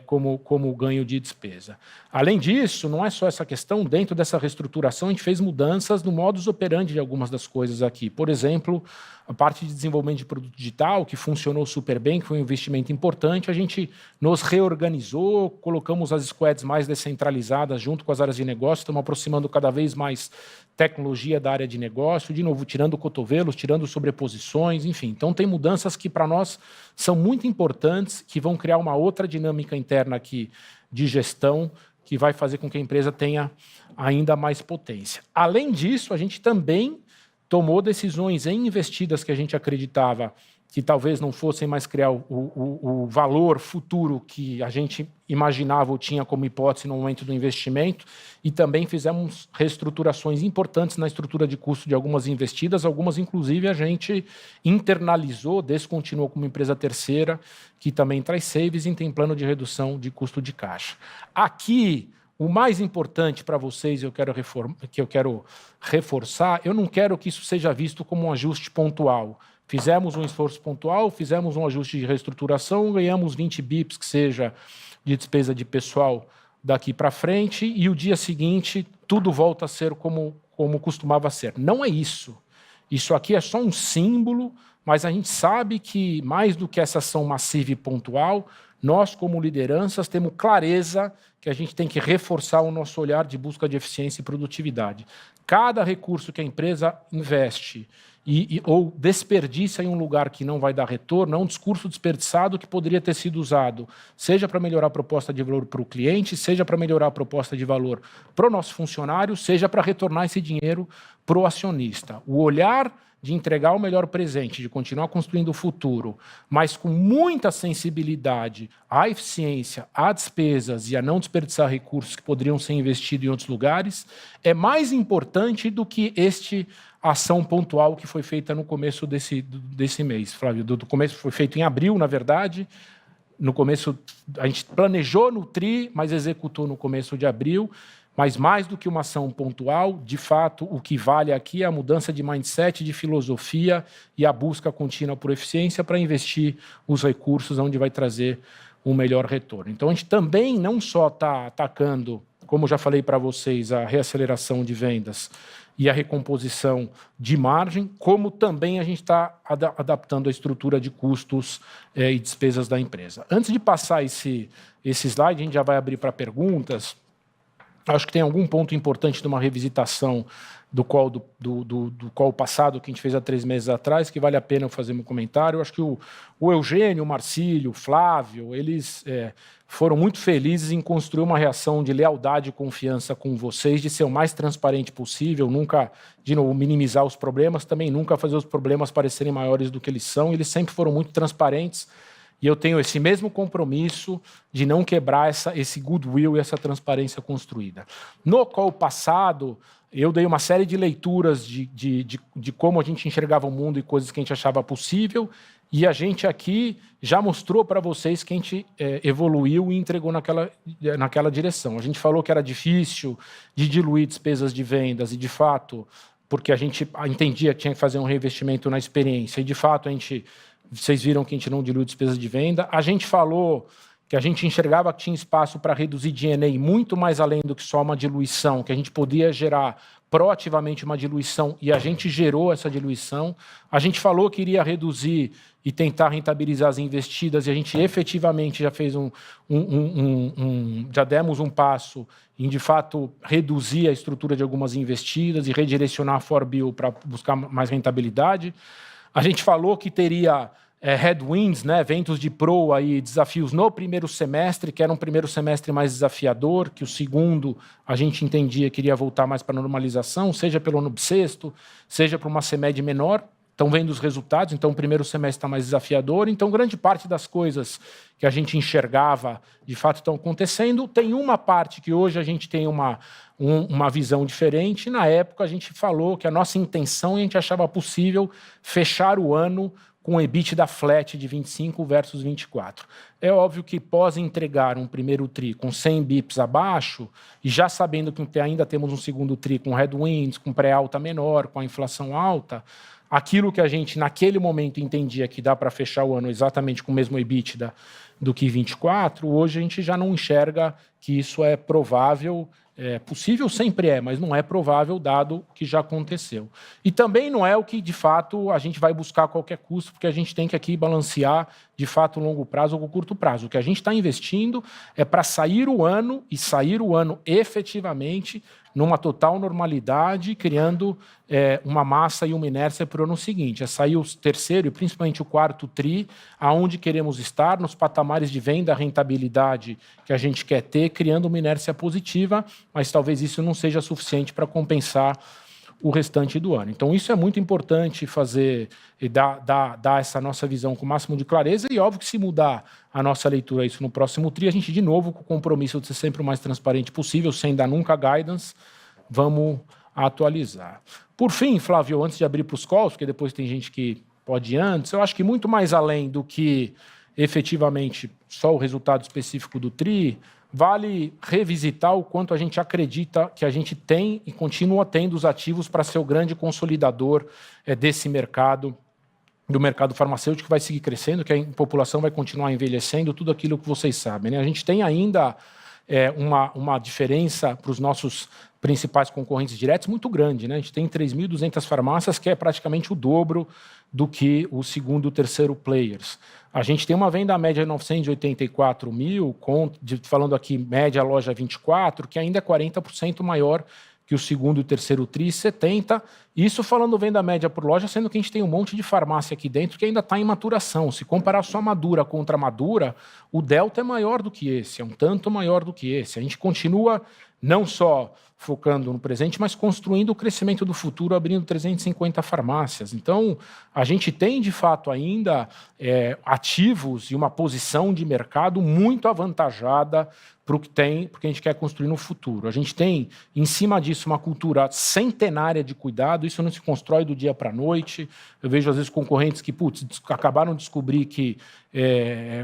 Speaker 2: como ganho de despesa. Além disso, não é só essa questão, dentro dessa reestruturação a gente fez mudanças no modus operandi de algumas das coisas aqui. Por exemplo, a parte de desenvolvimento de produto digital, que funcionou super bem, que foi um investimento importante, a gente nos reorganizou, colocamos as squads mais descentralizadas junto com as áreas de negócio, estamos aproximando cada vez mais tecnologia da área de negócio, de novo, tirando cotovelos, tirando sobreposições, enfim. Então, tem mudanças que, para nós, são muito importantes, que vão criar uma outra dinâmica interna aqui de gestão, que vai fazer com que a empresa tenha ainda mais potência. Além disso, a gente também tomou decisões em investidas que a gente acreditava que talvez não fossem mais criar o valor futuro que a gente imaginava ou tinha como hipótese no momento do investimento, e também fizemos reestruturações importantes na estrutura de custo de algumas investidas, algumas, inclusive, a gente internalizou, descontinuou como empresa terceira, que também traz savings e tem plano de redução de custo de caixa. Aqui, o mais importante para vocês, que eu quero reforçar, eu não quero que isso seja visto como um ajuste pontual. Fizemos um esforço pontual, fizemos um ajuste de reestruturação, ganhamos 20 bips, que seja de despesa de pessoal daqui para frente, e o dia seguinte tudo volta a ser como costumava ser. Não é isso. Isso aqui é só um símbolo, mas a gente sabe que, mais do que essa ação massiva e pontual, nós, como lideranças, temos clareza que a gente tem que reforçar o nosso olhar de busca de eficiência e produtividade. Cada recurso que a empresa investe ou desperdiça em um lugar que não vai dar retorno, é um discurso desperdiçado que poderia ter sido usado, seja para melhorar a proposta de valor para o cliente, seja para melhorar a proposta de valor para o nosso funcionário, seja para retornar esse dinheiro para o acionista. O olhar de entregar o melhor presente, de continuar construindo o futuro, mas com muita sensibilidade à eficiência, a despesas e a não desperdiçar recursos que poderiam ser investidos em outros lugares, é mais importante do que ação pontual que foi feita no começo desse mês, Flávio. Do começo foi feito em abril, na verdade. No começo, a gente planejou no TRI, mas executou no começo de abril. Mas mais do que uma ação pontual, de fato, o que vale aqui é a mudança de mindset, de filosofia e a busca contínua por eficiência para investir os recursos onde vai trazer um melhor retorno. Então, a gente também não só está atacando, como já falei para vocês, a reaceleração de vendas e a recomposição de margem, como também a gente está adaptando a estrutura de custos e despesas da empresa. Antes de passar esse slide, a gente já vai abrir para perguntas. Acho que tem algum ponto importante de uma revisitação do call passado que a gente fez há 3 meses atrás, que vale a pena eu fazer um comentário. Acho que o Eugênio, o Marcílio, o Flávio, eles foram muito felizes em construir uma reação de lealdade e confiança com vocês, de ser o mais transparente possível, nunca, de novo, minimizar os problemas, também nunca fazer os problemas parecerem maiores do que eles são. Eles sempre foram muito transparentes. E eu tenho esse mesmo compromisso de não quebrar esse goodwill e essa transparência construída. No call passado, eu dei uma série de leituras de como a gente enxergava o mundo e coisas que a gente achava possível, e a gente aqui já mostrou para vocês que a gente evoluiu e entregou naquela direção. A gente falou que era difícil de diluir despesas de vendas, e de fato, porque a gente entendia que tinha que fazer um reinvestimento na experiência, e de fato vocês viram que a gente não dilui despesas de venda. A gente falou que a gente enxergava que tinha espaço para reduzir D&A muito mais além do que só uma diluição, que a gente podia gerar proativamente uma diluição, e a gente gerou essa diluição. A gente falou que iria reduzir e tentar rentabilizar as investidas, e a gente efetivamente já fez já demos um passo em, de fato, reduzir a estrutura de algumas investidas e redirecionar a ForBill para buscar mais rentabilidade. A gente falou que teria headwinds, ventos de proa e desafios no primeiro semestre, que era um primeiro semestre mais desafiador, que o segundo a gente entendia que iria voltar mais para a normalização, seja pelo ano bissexto, seja para uma CMED menor. Estão vendo os resultados, então o primeiro semestre está mais desafiador. Então, grande parte das coisas que a gente enxergava, de fato, estão acontecendo. Tem uma parte que hoje a gente tem uma visão diferente. Na época, a gente falou que a nossa intenção, e a gente achava possível fechar o ano com EBITDA flat de 25 versus 24. É óbvio que pós entregar um primeiro TRI com 100 bips abaixo, e já sabendo que ainda temos um segundo TRI com headwinds, com pré-alta menor, com a inflação alta, aquilo que a gente, naquele momento, entendia que dá para fechar o ano exatamente com o mesmo EBITDA do que 24, hoje a gente já não enxerga que isso é provável. Possível sempre é, mas não é provável dado o que já aconteceu. E também não é o que, de fato, a gente vai buscar a qualquer custo, porque a gente tem que aqui balancear, de fato, o longo prazo ou o curto prazo. O que a gente está investindo é para sair o ano efetivamente numa total normalidade, criando uma massa e uma inércia para o ano seguinte. É sair o terceiro e principalmente o quarto TRI, aonde queremos estar, nos patamares de venda, rentabilidade que a gente quer ter, criando uma inércia positiva, mas talvez isso não seja suficiente para compensar o restante do ano. Então, isso é muito importante fazer e dar essa nossa visão com o máximo de clareza, e óbvio que se mudar a nossa leitura isso no próximo TRI, a gente, de novo, com o compromisso de ser sempre o mais transparente possível, sem dar nunca guidance, vamos atualizar. Por fim, Flávio, antes de abrir para os calls, porque depois tem gente que pode ir antes, eu acho que muito mais além do que efetivamente só o resultado específico do TRI, vale revisitar o quanto a gente acredita que a gente tem e continua tendo os ativos para ser o grande consolidador desse mercado, do mercado farmacêutico, que vai seguir crescendo, que a população vai continuar envelhecendo, tudo aquilo que vocês sabem, né? A gente tem ainda uma diferença para os nossos principais concorrentes diretos muito grande, né? A gente tem 3.200 farmácias, que é praticamente o dobro do que o segundo e o terceiro players. A gente tem uma venda média de 984 mil, falando aqui média loja 24, que ainda é 40% maior que o segundo e o terceiro TRI, 70. Isso falando venda média por loja, sendo que a gente tem um monte de farmácia aqui dentro que ainda está em maturação. Se comparar só Madura contra Madura, o delta é maior do que esse, é um tanto maior do que esse. A gente continua não só focando no presente, mas construindo o crescimento do futuro, abrindo 350 farmácias. Então, a gente tem, de fato, ainda ativos e uma posição de mercado muito avantajada para o que tem, porque a gente quer construir no futuro. A gente tem, em cima disso, uma cultura centenária de cuidado, isso não se constrói do dia para a noite. Eu vejo, às vezes, concorrentes que acabaram de descobrir que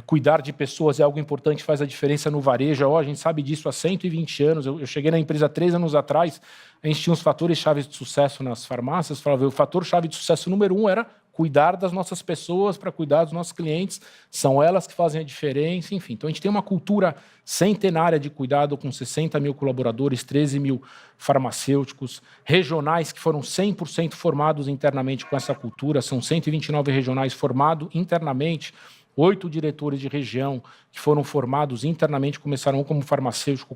Speaker 2: cuidar de pessoas é algo importante, faz a diferença no varejo. A gente sabe disso há 120 anos. Eu cheguei na empresa há 3 anos atrás, a gente tinha os fatores chaves de sucesso nas farmácias. Falava, o fator chave de sucesso número 1 era cuidar das nossas pessoas para cuidar dos nossos clientes, são elas que fazem a diferença, enfim. Então, a gente tem uma cultura centenária de cuidado com 60 mil colaboradores, 13 mil farmacêuticos, regionais que foram 100% formados internamente com essa cultura, são 129 regionais formados internamente, 8 diretores de região que foram formados internamente, começaram ou como farmacêutico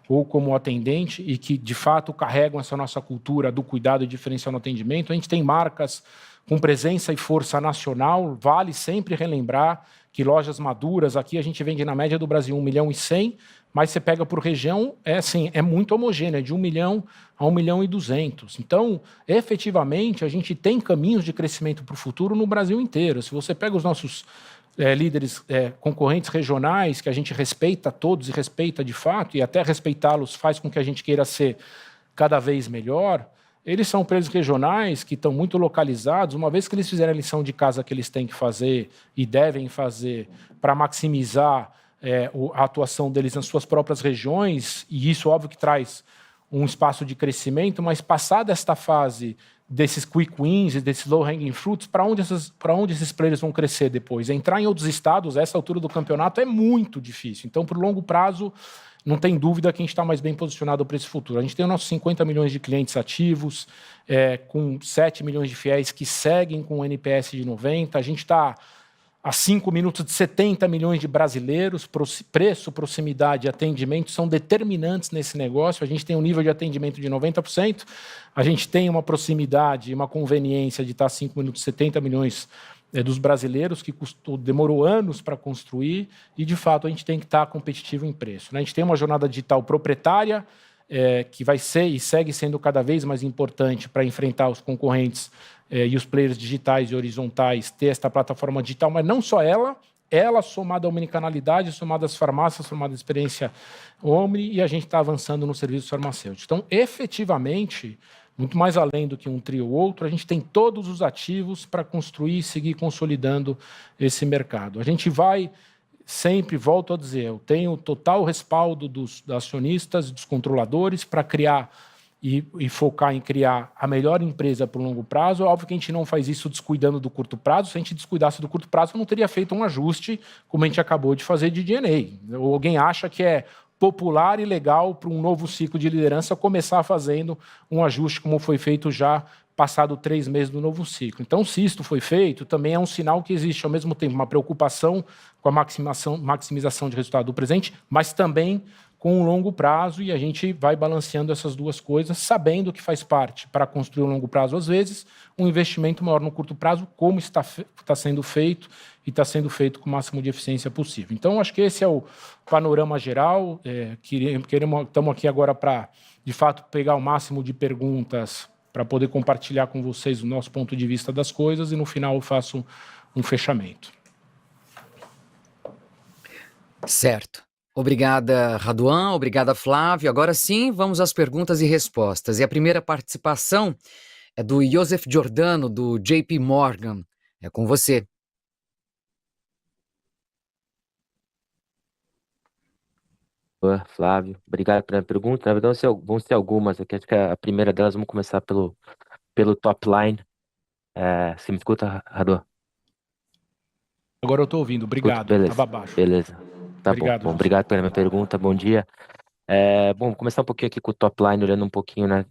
Speaker 2: ou como atendente e que, de fato, carregam essa nossa cultura do cuidado e diferencial no atendimento. A gente tem marcas com presença e força nacional, vale sempre relembrar que lojas maduras, aqui a gente vende na média do Brasil 1,1 milhão, mas você pega por região, é muito homogêneo, é de 1 milhão a 1,2 milhão. Então, efetivamente, a gente tem caminhos de crescimento para o futuro no Brasil inteiro. Se você pega os nossos líderes concorrentes regionais, que a gente respeita todos e respeita de fato, e até respeitá-los faz com que a gente queira ser cada vez melhor, eles são players regionais que estão muito localizados, uma vez que eles fizerem a lição de casa que eles têm que fazer e devem fazer para maximizar a atuação deles nas suas próprias regiões, e isso, óbvio, que traz um espaço de crescimento, mas passada esta fase desses quick wins e desses low-hanging fruits, para onde esses players vão crescer depois? Entrar em outros estados, a essa altura do campeonato, é muito difícil. Então, por longo prazo, não tem dúvida que a gente está mais bem posicionado para esse futuro. A gente tem os nossos 50 milhões de clientes ativos, com 7 milhões de fiéis que seguem com o NPS de 90. A gente está a 5 minutos de 70 milhões de brasileiros. Preço, proximidade e atendimento são determinantes nesse negócio. A gente tem um nível de atendimento de 90%. A gente tem uma proximidade e uma conveniência de estar a 5 minutos de 70 milhões dos brasileiros, que demorou anos para construir, e, de fato, a gente tem que estar competitivo em preço, né? A gente tem uma jornada digital proprietária, que vai ser e segue sendo cada vez mais importante para enfrentar os concorrentes e os players digitais e horizontais, ter esta plataforma digital, mas não só ela somada à omnicanalidade, somada às farmácias, somada à experiência Omni, e a gente está avançando no serviço farmacêutico. Então, efetivamente, muito mais além do que um trio ou outro, a gente tem todos os ativos para construir e seguir consolidando esse mercado. A gente vai sempre, volto a dizer, eu tenho total respaldo dos acionistas e dos controladores para criar e focar em criar a melhor empresa para o longo prazo. Óbvio que a gente não faz isso descuidando do curto prazo. Se a gente descuidasse do curto prazo, eu não teria feito um ajuste como a gente acabou de fazer de D&A. Ou alguém acha que é popular e legal para um novo ciclo de liderança começar fazendo um ajuste como foi feito já passado 3 meses do novo ciclo. Então, se isto foi feito, também é um sinal que existe, ao mesmo tempo, uma preocupação com a maximização de resultado do presente, mas também com um longo prazo, e a gente vai balanceando essas duas coisas, sabendo que faz parte, para construir um longo prazo, às vezes, um investimento maior no curto prazo, como está sendo feito, e está sendo feito com o máximo de eficiência possível. Então, acho que esse é o panorama geral. Estamos aqui agora para, de fato, pegar o máximo de perguntas para poder compartilhar com vocês o nosso ponto de vista das coisas e no final eu faço um fechamento.
Speaker 1: Certo. Obrigada, Raduan. Obrigada, Flávio. Agora sim, vamos às perguntas e respostas. E a primeira participação é do Joseph Giordano, do JP Morgan. É com você.
Speaker 4: Boa, Flávio, obrigado pela pergunta. Na verdade, vão ser algumas aqui. Acho que a primeira delas, vamos começar pelo top line. Você me escuta, Radu?
Speaker 2: Agora eu estou ouvindo. Obrigado.
Speaker 4: Beleza.
Speaker 2: Estava abaixo.
Speaker 4: Beleza. Tá
Speaker 2: Obrigado,
Speaker 4: bom.
Speaker 2: José.
Speaker 4: Obrigado pela minha pergunta. Bom dia. Bom, vou começar um pouquinho aqui com o top line, olhando um pouquinho, né,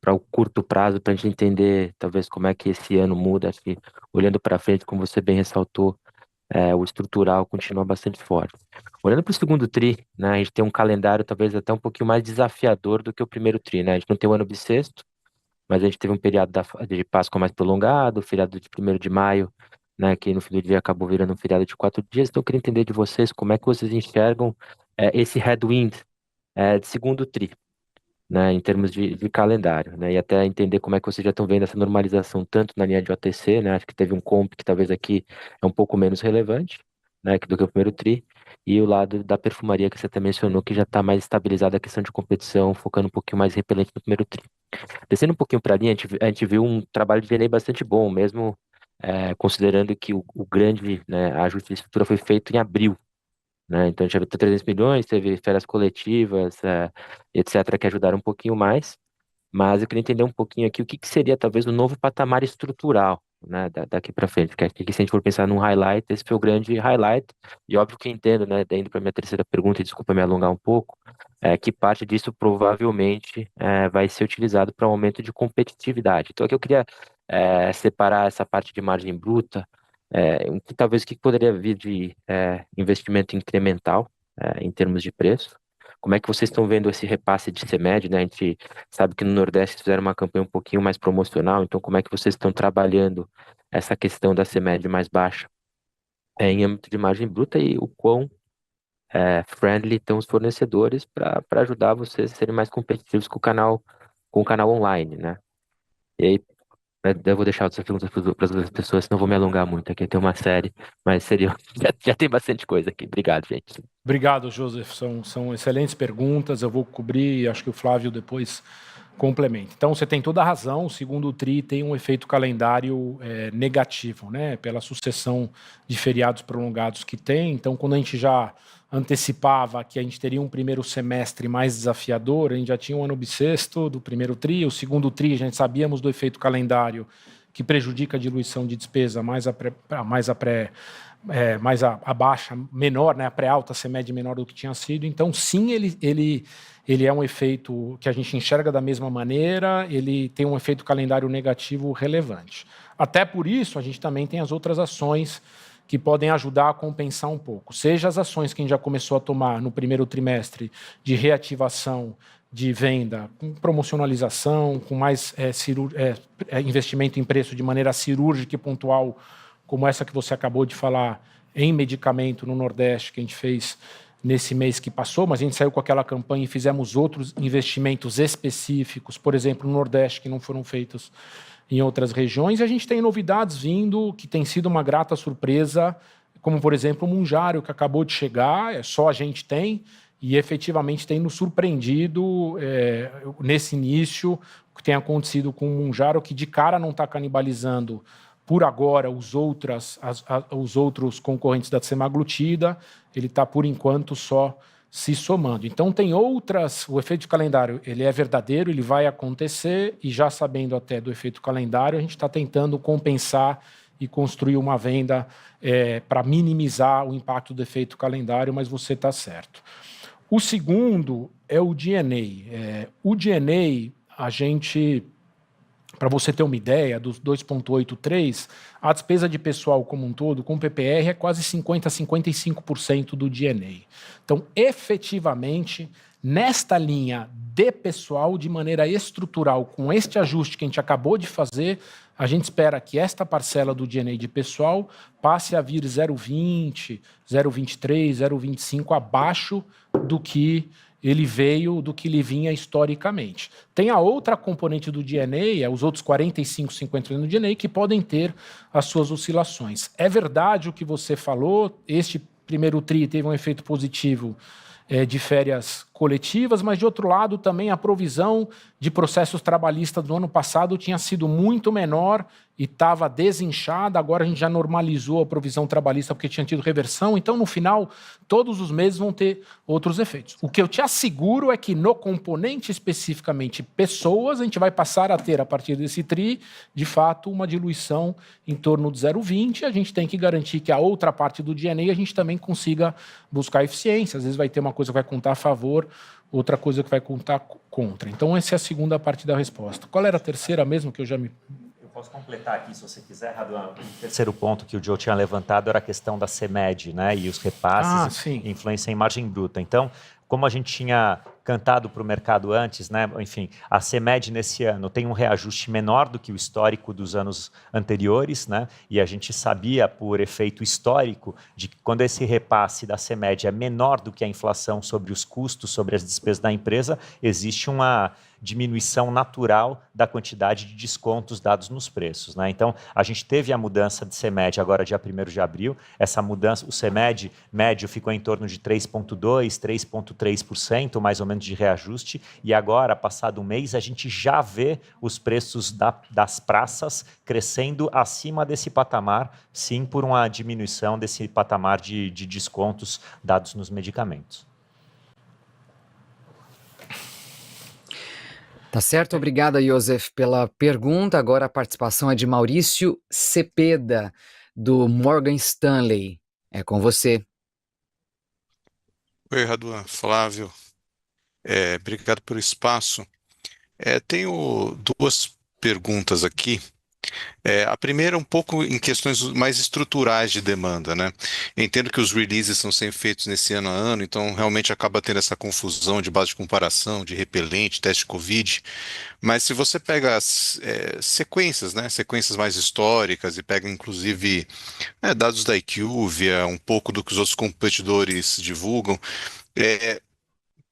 Speaker 4: para o curto prazo, para a gente entender talvez como é que esse ano muda. Acho que olhando para frente, como você bem ressaltou, o estrutural continua bastante forte. Olhando para o segundo tri, né, a gente tem um calendário talvez até um pouquinho mais desafiador do que o primeiro tri, né? A gente não tem o ano bissexto, mas a gente teve um feriado de Páscoa mais prolongado, o feriado de 1º de maio, né, que no fim do dia acabou virando um feriado de 4 dias. Então eu queria entender de vocês como é que vocês enxergam esse headwind de segundo tri, né, em termos de calendário, né, e até entender como é que vocês já estão vendo essa normalização tanto na linha de OTC, né, acho que teve um comp que talvez aqui é um pouco menos relevante, né, do que o primeiro tri, e o lado da perfumaria que você até mencionou, que já está mais estabilizada a questão de competição, focando um pouquinho mais repelente no primeiro tri. Descendo um pouquinho para a linha, a gente viu um trabalho de G&A bastante bom, mesmo considerando que o grande, né, ajuste de estrutura foi feito em abril, né? Então a gente já viu 300 milhões, teve férias coletivas, etc., que ajudaram um pouquinho mais, mas eu queria entender um pouquinho aqui o que seria talvez o novo patamar estrutural, né, daqui para frente, porque aqui, se a gente for pensar num highlight, esse foi o grande highlight, e óbvio que entendo, né, indo para minha terceira pergunta, e desculpa me alongar um pouco, que parte disso provavelmente vai ser utilizado para um aumento de competitividade. Então aqui eu queria separar essa parte de margem bruta, talvez o que poderia vir de investimento incremental em termos de preço. Como é que vocês estão vendo esse repasse de CMED, né? A gente sabe que no Nordeste fizeram uma campanha um pouquinho mais promocional, então como é que vocês estão trabalhando essa questão da CMED mais baixa em âmbito de margem bruta e o quão friendly estão os fornecedores para ajudar vocês a serem mais competitivos com o canal online, né? E aí, eu vou deixar outras perguntas para as outras pessoas, senão eu vou me alongar muito. Aqui tem uma série, mas seria, já tem bastante coisa aqui. Obrigado, gente.
Speaker 2: Obrigado, Joseph. São excelentes perguntas. Eu vou cobrir e acho que o Flávio depois complementa. Então, você tem toda a razão. O segundo tri tem um efeito calendário negativo, né? Pela sucessão de feriados prolongados que tem. Então, quando a gente já antecipava que a gente teria um primeiro semestre mais desafiador, a gente já tinha um ano bissexto do primeiro tri, o segundo tri a gente sabíamos do efeito calendário que prejudica a diluição de despesa mais a baixa menor, né, a pré-alta, a CMED menor do que tinha sido. Então, sim, ele é um efeito que a gente enxerga da mesma maneira, ele tem um efeito calendário negativo relevante. Até por isso, a gente também tem as outras ações que podem ajudar a compensar um pouco. Seja as ações que a gente já começou a tomar no primeiro trimestre de reativação de venda, com promocionalização, com mais investimento em preço de maneira cirúrgica e pontual, como essa que você acabou de falar, em medicamento no Nordeste, que a gente fez nesse mês que passou, mas a gente saiu com aquela campanha e fizemos outros investimentos específicos, por exemplo, no Nordeste, que não foram feitos em outras regiões, e a gente tem novidades vindo, que tem sido uma grata surpresa, como, por exemplo, o Mounjaro, que acabou de chegar, só a gente tem, e efetivamente tem nos surpreendido nesse início, o que tem acontecido com o Mounjaro, que de cara não está canibalizando, por agora, os outros concorrentes da semaglutida, ele está, por enquanto, só se somando. Então, tem outras... O efeito de calendário, ele é verdadeiro, ele vai acontecer, e já sabendo até do efeito calendário, a gente está tentando compensar e construir uma venda para minimizar o impacto do efeito calendário, mas você está certo. O segundo é o D&A. O D&A, a gente... Para você ter uma ideia, dos 2,83, a despesa de pessoal como um todo, com PPR, é quase 50% a 55% do D&A. Então, efetivamente, nesta linha de pessoal, de maneira estrutural, com este ajuste que a gente acabou de fazer, a gente espera que esta parcela do D&A de pessoal passe a vir 0,20, 0,23, 0,25 abaixo do que ele veio do que ele vinha historicamente. Tem a outra componente do DNA, os outros 45, 50% do DNA, que podem ter as suas oscilações. É verdade o que você falou, este primeiro TRI teve um efeito positivo de férias coletivas, mas, de outro lado, também a provisão de processos trabalhistas do ano passado tinha sido muito menor e estava desinchada. Agora a gente já normalizou a provisão trabalhista porque tinha tido reversão. Então, no final, todos os meses vão ter outros efeitos. O que eu te asseguro é que no componente especificamente pessoas, a gente vai passar a ter, a partir desse TRI, de fato, uma diluição em torno de 0,20. A gente tem que garantir que a outra parte do DNA a gente também consiga buscar eficiência. Às vezes vai ter uma coisa que vai contar a favor, outra coisa que vai contar contra. Então, essa é a segunda parte da resposta. Qual era a terceira mesmo que eu já me...
Speaker 3: Eu posso completar aqui, se você quiser, Raduan. O terceiro ponto que o Joe tinha levantado era a questão da CMED, né? E os repasses e influência em margem bruta. Então, como a gente tinha cantado para o mercado antes, né? Enfim, a CMED nesse ano tem um reajuste menor do que o histórico dos anos anteriores, né? E a gente sabia, por efeito histórico, de que quando esse repasse da CMED é menor do que a inflação sobre os custos, sobre as despesas da empresa, existe uma diminuição natural da quantidade de descontos dados nos preços, né? Então, a gente teve a mudança de CMED agora dia 1º de abril. Essa mudança, o CMED médio ficou em torno de 3,2%, 3,3%, mais ou menos, de reajuste, e agora, passado um mês, a gente já vê os preços das praças crescendo acima desse patamar, sim, por uma diminuição desse patamar de descontos dados nos medicamentos.
Speaker 1: Tá certo, obrigada, Joseph, pela pergunta. Agora a participação é de Maurício Cepeda, do Morgan Stanley. É com você.
Speaker 5: Oi, Raduan, Flávio. Obrigado pelo espaço. Tenho duas perguntas aqui. A primeira um pouco em questões mais estruturais de demanda, né? Eu entendo que os releases estão sendo feitos nesse ano a ano, então realmente acaba tendo essa confusão de base de comparação, de repelente, teste Covid. Mas se você pega as sequências, né? Sequências mais históricas e pega inclusive dados da IQVIA, um pouco do que os outros competidores divulgam,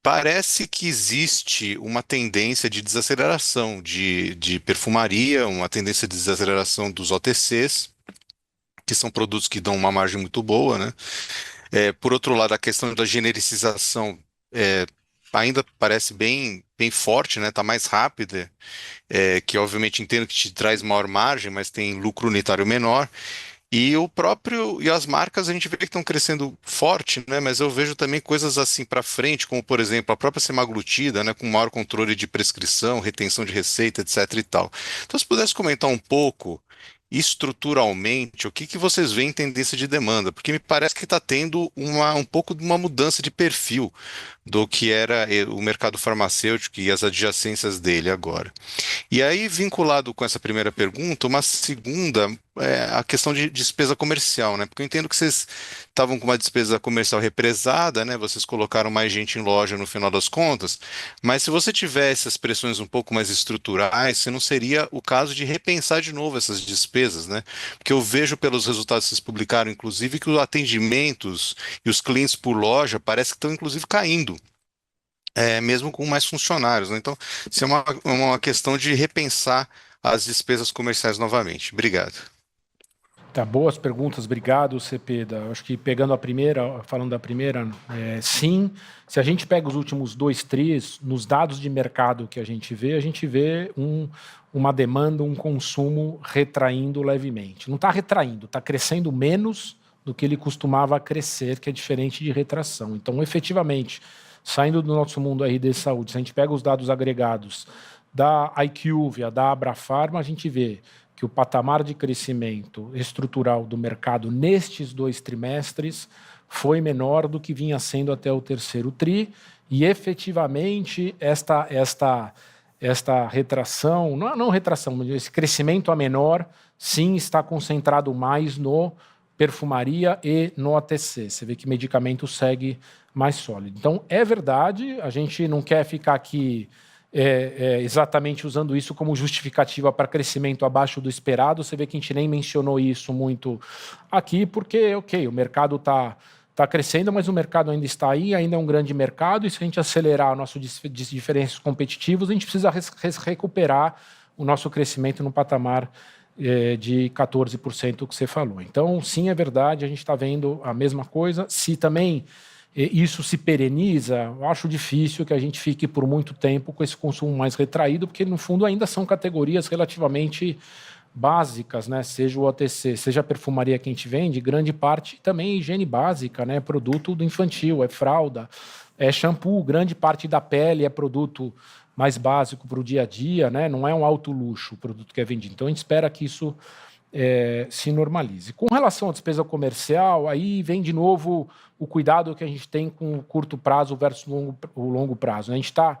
Speaker 5: parece que existe uma tendência de desaceleração de perfumaria, uma tendência de desaceleração dos OTCs, que são produtos que dão uma margem muito boa, né? Por outro lado, a questão da genericização ainda parece bem forte, né? Está mais rápida, que obviamente entendo que te traz maior margem, mas tem lucro unitário menor. E as marcas a gente vê que estão crescendo forte, né? Mas eu vejo também coisas assim para frente, como por exemplo a própria semaglutida, né? Com maior controle de prescrição, retenção de receita, etc. e tal. Então, se pudesse comentar um pouco estruturalmente o que vocês veem em tendência de demanda, porque me parece que está tendo um pouco de uma mudança de perfil do que era o mercado farmacêutico e as adjacências dele agora. E aí, vinculado com essa primeira pergunta, uma segunda a questão de despesa comercial, né? Porque eu entendo que vocês estavam com uma despesa comercial represada, né? Vocês colocaram mais gente em loja no final das contas, mas se você tivesse as pressões um pouco mais estruturais, se não seria o caso de repensar de novo essas despesas, né? Porque eu vejo pelos resultados que vocês publicaram, inclusive, que os atendimentos e os clientes por loja parece que estão, inclusive, caindo. Mesmo com mais funcionários, né? Então, isso é uma questão de repensar as despesas comerciais novamente. Obrigado.
Speaker 2: Tá, boas perguntas, obrigado, Cepeda. Acho que pegando a primeira, falando da primeira, sim, se a gente pega os últimos 2 tris, nos dados de mercado que a gente vê uma demanda, um consumo retraindo levemente. Não está retraindo, está crescendo menos do que ele costumava crescer, que é diferente de retração. Então, efetivamente, saindo do nosso mundo RD Saúde, se a gente pega os dados agregados da IQVIA, da Abrafarma, a gente vê que o patamar de crescimento estrutural do mercado nestes 2 trimestres foi menor do que vinha sendo até o terceiro tri, e efetivamente esta retração, não retração, mas esse crescimento a menor, sim, está concentrado mais no perfumaria e no ATC. Você vê que medicamento segue mais sólido. Então, é verdade, a gente não quer ficar aqui exatamente usando isso como justificativa para crescimento abaixo do esperado. Você vê que a gente nem mencionou isso muito aqui, porque, o mercado está está crescendo, mas o mercado ainda está aí, ainda é um grande mercado, e se a gente acelerar nossos diferenças competitivos, a gente precisa recuperar o nosso crescimento no patamar de 14% que você falou. Então, sim, é verdade, a gente está vendo a mesma coisa. Se também isso se pereniza, eu acho difícil que a gente fique por muito tempo com esse consumo mais retraído, porque, no fundo, ainda são categorias relativamente básicas, né? Seja o OTC, seja a perfumaria que a gente vende, grande parte também é higiene básica, né? Produto do infantil, é fralda, é shampoo, grande parte da pele é produto mais básico para o dia a dia, né? Não é um alto luxo o produto que é vendido. Então, a gente espera que isso se normalize. Com relação à despesa comercial, aí vem de novo o cuidado que a gente tem com o curto prazo versus o longo prazo. A gente está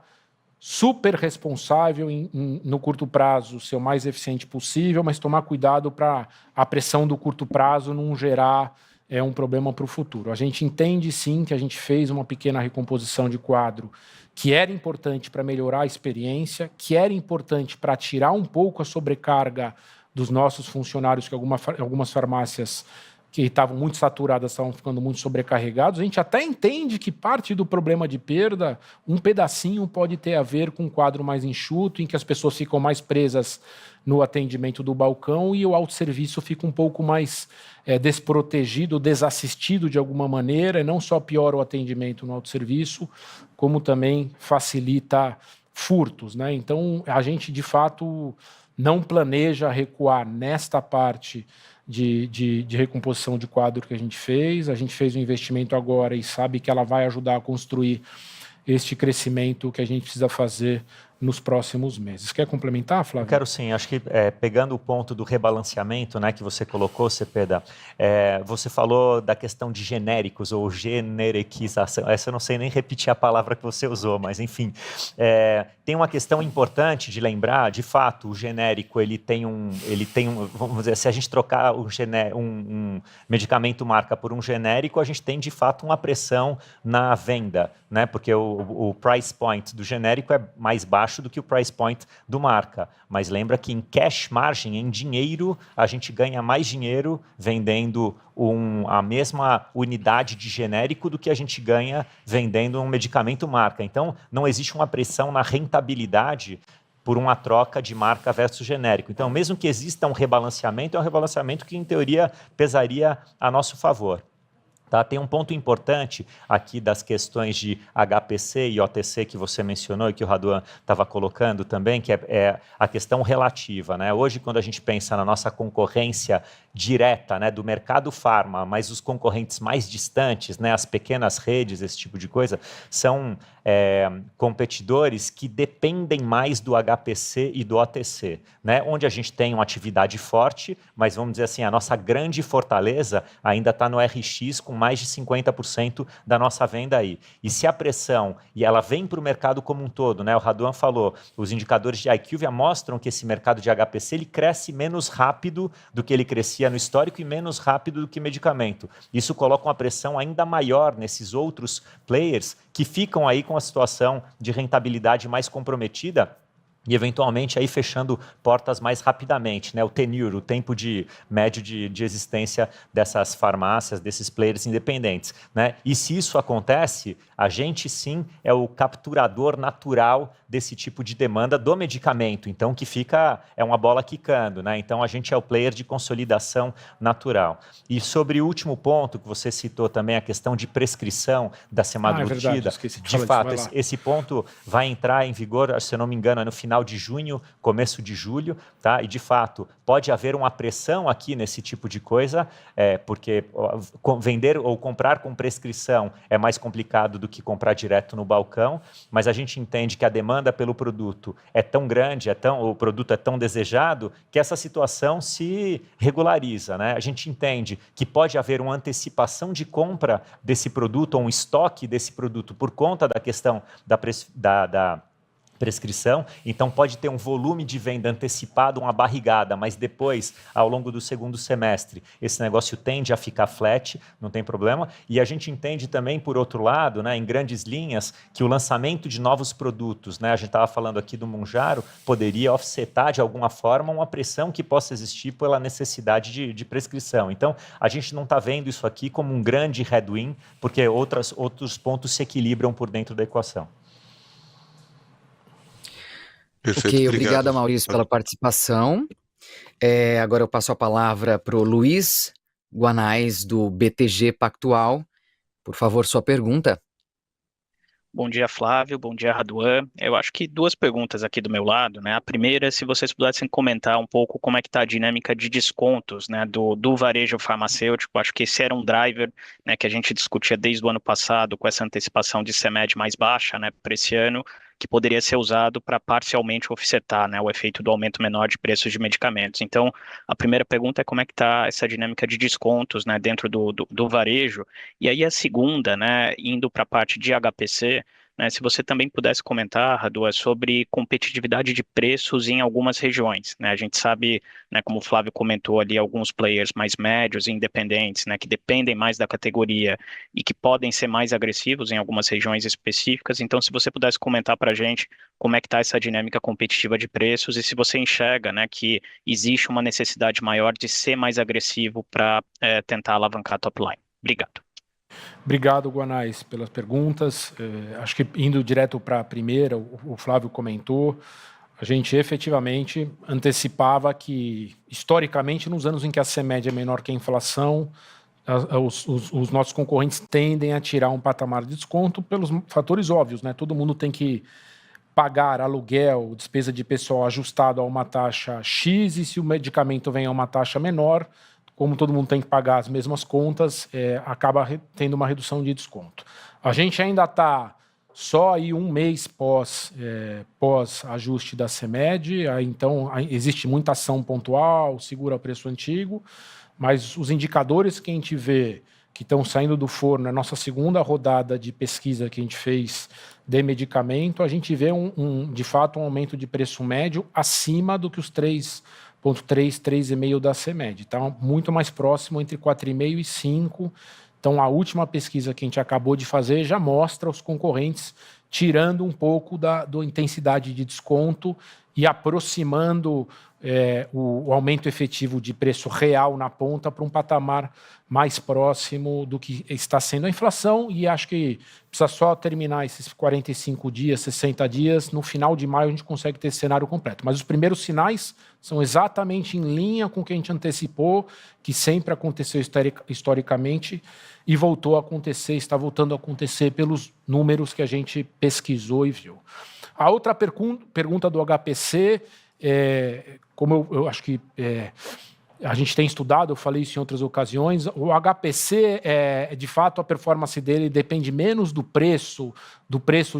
Speaker 2: super responsável no curto prazo ser o mais eficiente possível, mas tomar cuidado para a pressão do curto prazo não gerar um problema para o futuro. A gente entende, sim, que a gente fez uma pequena recomposição de quadro que era importante para melhorar a experiência, que era importante para tirar um pouco a sobrecarga dos nossos funcionários, que algumas farmácias que estavam muito saturadas estavam ficando muito sobrecarregados. A gente até entende que parte do problema de perda, um pedacinho pode ter a ver com um quadro mais enxuto, em que as pessoas ficam mais presas no atendimento do balcão e o autosserviço fica um pouco mais desprotegido, desassistido de alguma maneira, e não só piora o atendimento no autosserviço, como também facilita furtos, né? Então, a gente, de fato, não planeja recuar nesta parte de recomposição de quadro que a gente fez. A gente fez um investimento agora e sabe que ela vai ajudar a construir este crescimento que a gente precisa fazer nos próximos meses. Quer complementar, Flávio?
Speaker 3: Eu quero sim. Acho que pegando o ponto do rebalanceamento, né, que você colocou, Cepeda, você falou da questão de genéricos ou generiquização. Essa eu não sei nem repetir a palavra que você usou, mas enfim. Tem uma questão importante de lembrar, de fato, o genérico ele tem um, vamos dizer, se a gente trocar um medicamento marca por um genérico, a gente tem de fato uma pressão na venda, né, porque o price point do genérico é mais baixo do que o price point do marca. Mas lembra que em cash margin, em dinheiro, a gente ganha mais dinheiro vendendo a mesma unidade de genérico do que a gente ganha vendendo um medicamento marca. Então, não existe uma pressão na rentabilidade por uma troca de marca versus genérico. Então, mesmo que exista um rebalanceamento, é um rebalanceamento que, em teoria, pesaria a nosso favor. Tá? Tem um ponto importante aqui das questões de HPC e OTC que você mencionou e que o Raduan estava colocando também, que é a questão relativa, né? Hoje, quando a gente pensa na nossa concorrência direta, né, do mercado farma, mas os concorrentes mais distantes, né, as pequenas redes, esse tipo de coisa, são competidores que dependem mais do HPC e do OTC, né? Onde a gente tem uma atividade forte, mas vamos dizer assim, a nossa grande fortaleza ainda está no RX com mais de 50% da nossa venda aí. E se a pressão, e ela vem para o mercado como um todo, né? O Raduan falou, os indicadores de IQVIA mostram que esse mercado de HPC ele cresce menos rápido do que ele crescia no histórico e menos rápido do que medicamento. Isso coloca uma pressão ainda maior nesses outros players que ficam aí com a situação de rentabilidade mais comprometida e, eventualmente, aí fechando portas mais rapidamente, né? O tenure, o tempo médio de existência dessas farmácias, desses players independentes, né? E se isso acontece, a gente, sim, é o capturador natural desse tipo de demanda do medicamento, então, que é uma bola quicando, né? Então, a gente é o player de consolidação natural. E sobre o último ponto que você citou também, a questão de prescrição da semaglutida, de fato, esse ponto vai entrar em vigor, se eu não me engano, é no final de junho, começo de julho, tá? E de fato pode haver uma pressão aqui nesse tipo de coisa, porque vender ou comprar com prescrição é mais complicado do que comprar direto no balcão, mas a gente entende que a demanda pelo produto é tão grande, o produto é tão desejado, que essa situação se regulariza, né? A gente entende que pode haver uma antecipação de compra desse produto ou um estoque desse produto por conta da questão da prescrição, então pode ter um volume de venda antecipado, uma barrigada, mas depois, ao longo do segundo semestre, esse negócio tende a ficar flat, não tem problema. E a gente entende também, por outro lado, né, em grandes linhas, que o lançamento de novos produtos, né, a gente estava falando aqui do Mounjaro, poderia offsetar de alguma forma uma pressão que possa existir pela necessidade de prescrição. Então, a gente não está vendo isso aqui como um grande headwind, porque outros pontos se equilibram por dentro da equação.
Speaker 5: Perfeito,
Speaker 1: Ok,
Speaker 5: obrigado.
Speaker 1: obrigado, Maurício, pela participação. Agora eu passo a palavra para o Luiz Guanais, do BTG Pactual. Por favor, sua pergunta.
Speaker 6: Bom dia, Flávio. Bom dia, Raduan. Eu acho que duas perguntas aqui do meu lado, né? A primeira, se vocês pudessem comentar um pouco como é que está a dinâmica de descontos, né, do varejo farmacêutico. Acho que esse era um driver, né, que a gente discutia desde o ano passado, com essa antecipação de CMED mais baixa, né, para esse ano, que poderia ser usado para parcialmente offsetar, né, o efeito do aumento menor de preços de medicamentos. Então, a primeira pergunta é como é que está essa dinâmica de descontos, né, dentro do varejo. E aí a segunda, né, indo para a parte de HPC, né, se você também pudesse comentar, Radu, sobre competitividade de preços em algumas regiões, né? A gente sabe, né, como o Flávio comentou ali, alguns players mais médios e independentes, né, que dependem mais da categoria e que podem ser mais agressivos em algumas regiões específicas. Então, se você pudesse comentar para a gente como é que está essa dinâmica competitiva de preços e se você enxerga, né, que existe uma necessidade maior de ser mais agressivo para tentar alavancar a top line. Obrigado.
Speaker 2: Obrigado, Guanais, pelas perguntas. Acho que indo direto para a primeira, o Flávio comentou, a gente efetivamente antecipava que, historicamente, nos anos em que a CMED é menor que a inflação, os nossos concorrentes tendem a tirar um patamar de desconto pelos fatores óbvios, né? Todo mundo tem que pagar aluguel, despesa de pessoal ajustado a uma taxa X, e se o medicamento vem a uma taxa menor, como todo mundo tem que pagar as mesmas contas, acaba tendo uma redução de desconto. A gente ainda está só aí um mês pós ajuste da CMED, então existe muita ação pontual, segura o preço antigo, mas os indicadores que a gente vê que estão saindo do forno, na nossa segunda rodada de pesquisa que a gente fez de medicamento, a gente vê de fato um aumento de preço médio acima do que os 3,5 da CMED. Então, muito mais próximo, entre 4,5 e 5. Então, a última pesquisa que a gente acabou de fazer já mostra os concorrentes tirando um pouco da intensidade de desconto e aproximando o aumento efetivo de preço real na ponta para um patamar mais próximo do que está sendo a inflação, e acho que precisa só terminar esses 45 dias, 60 dias, no final de maio a gente consegue ter esse cenário completo. Mas os primeiros sinais são exatamente em linha com o que a gente antecipou, que sempre aconteceu historicamente e voltou a acontecer, está voltando a acontecer pelos números que a gente pesquisou e viu. A outra pergunta do HPC, como eu acho que a gente tem estudado, eu falei isso em outras ocasiões, o HPC, de fato, a performance dele depende menos do preço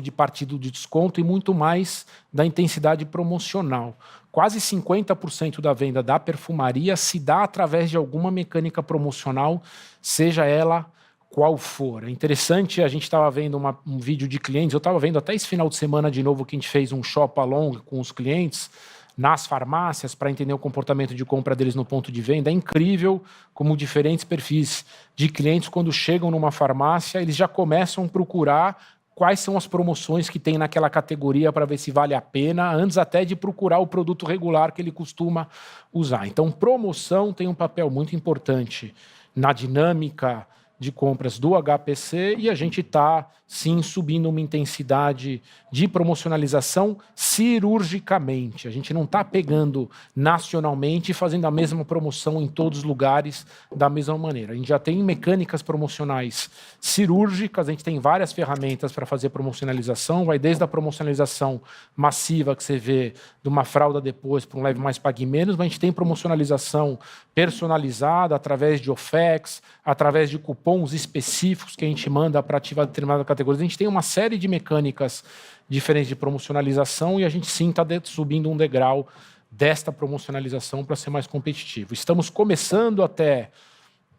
Speaker 2: de partido de desconto e muito mais da intensidade promocional. Quase 50% da venda da perfumaria se dá através de alguma mecânica promocional, seja ela qual for. É interessante, a gente estava vendo um vídeo de clientes, eu estava vendo até esse final de semana de novo que a gente fez um shop along com os clientes nas farmácias para entender o comportamento de compra deles no ponto de venda. É incrível como diferentes perfis de clientes, quando chegam numa farmácia, eles já começam a procurar quais são as promoções que tem naquela categoria para ver se vale a pena, antes até de procurar o produto regular que ele costuma usar. Então, promoção tem um papel muito importante na dinâmica de compras do HPC, e a gente está, sim, subindo uma intensidade de promocionalização cirurgicamente. A gente não está pegando nacionalmente e fazendo a mesma promoção em todos os lugares da mesma maneira. A gente já tem mecânicas promocionais cirúrgicas, a gente tem várias ferramentas para fazer promocionalização, vai desde a promocionalização massiva que você vê de uma fralda depois para um leve mais pague menos, mas a gente tem promocionalização personalizada através de OFEX, através de cupons específicos que a gente manda para ativar determinada categoria. A gente tem uma série de mecânicas diferentes de promocionalização e a gente sim está subindo um degrau desta promocionalização para ser mais competitivo. Estamos começando até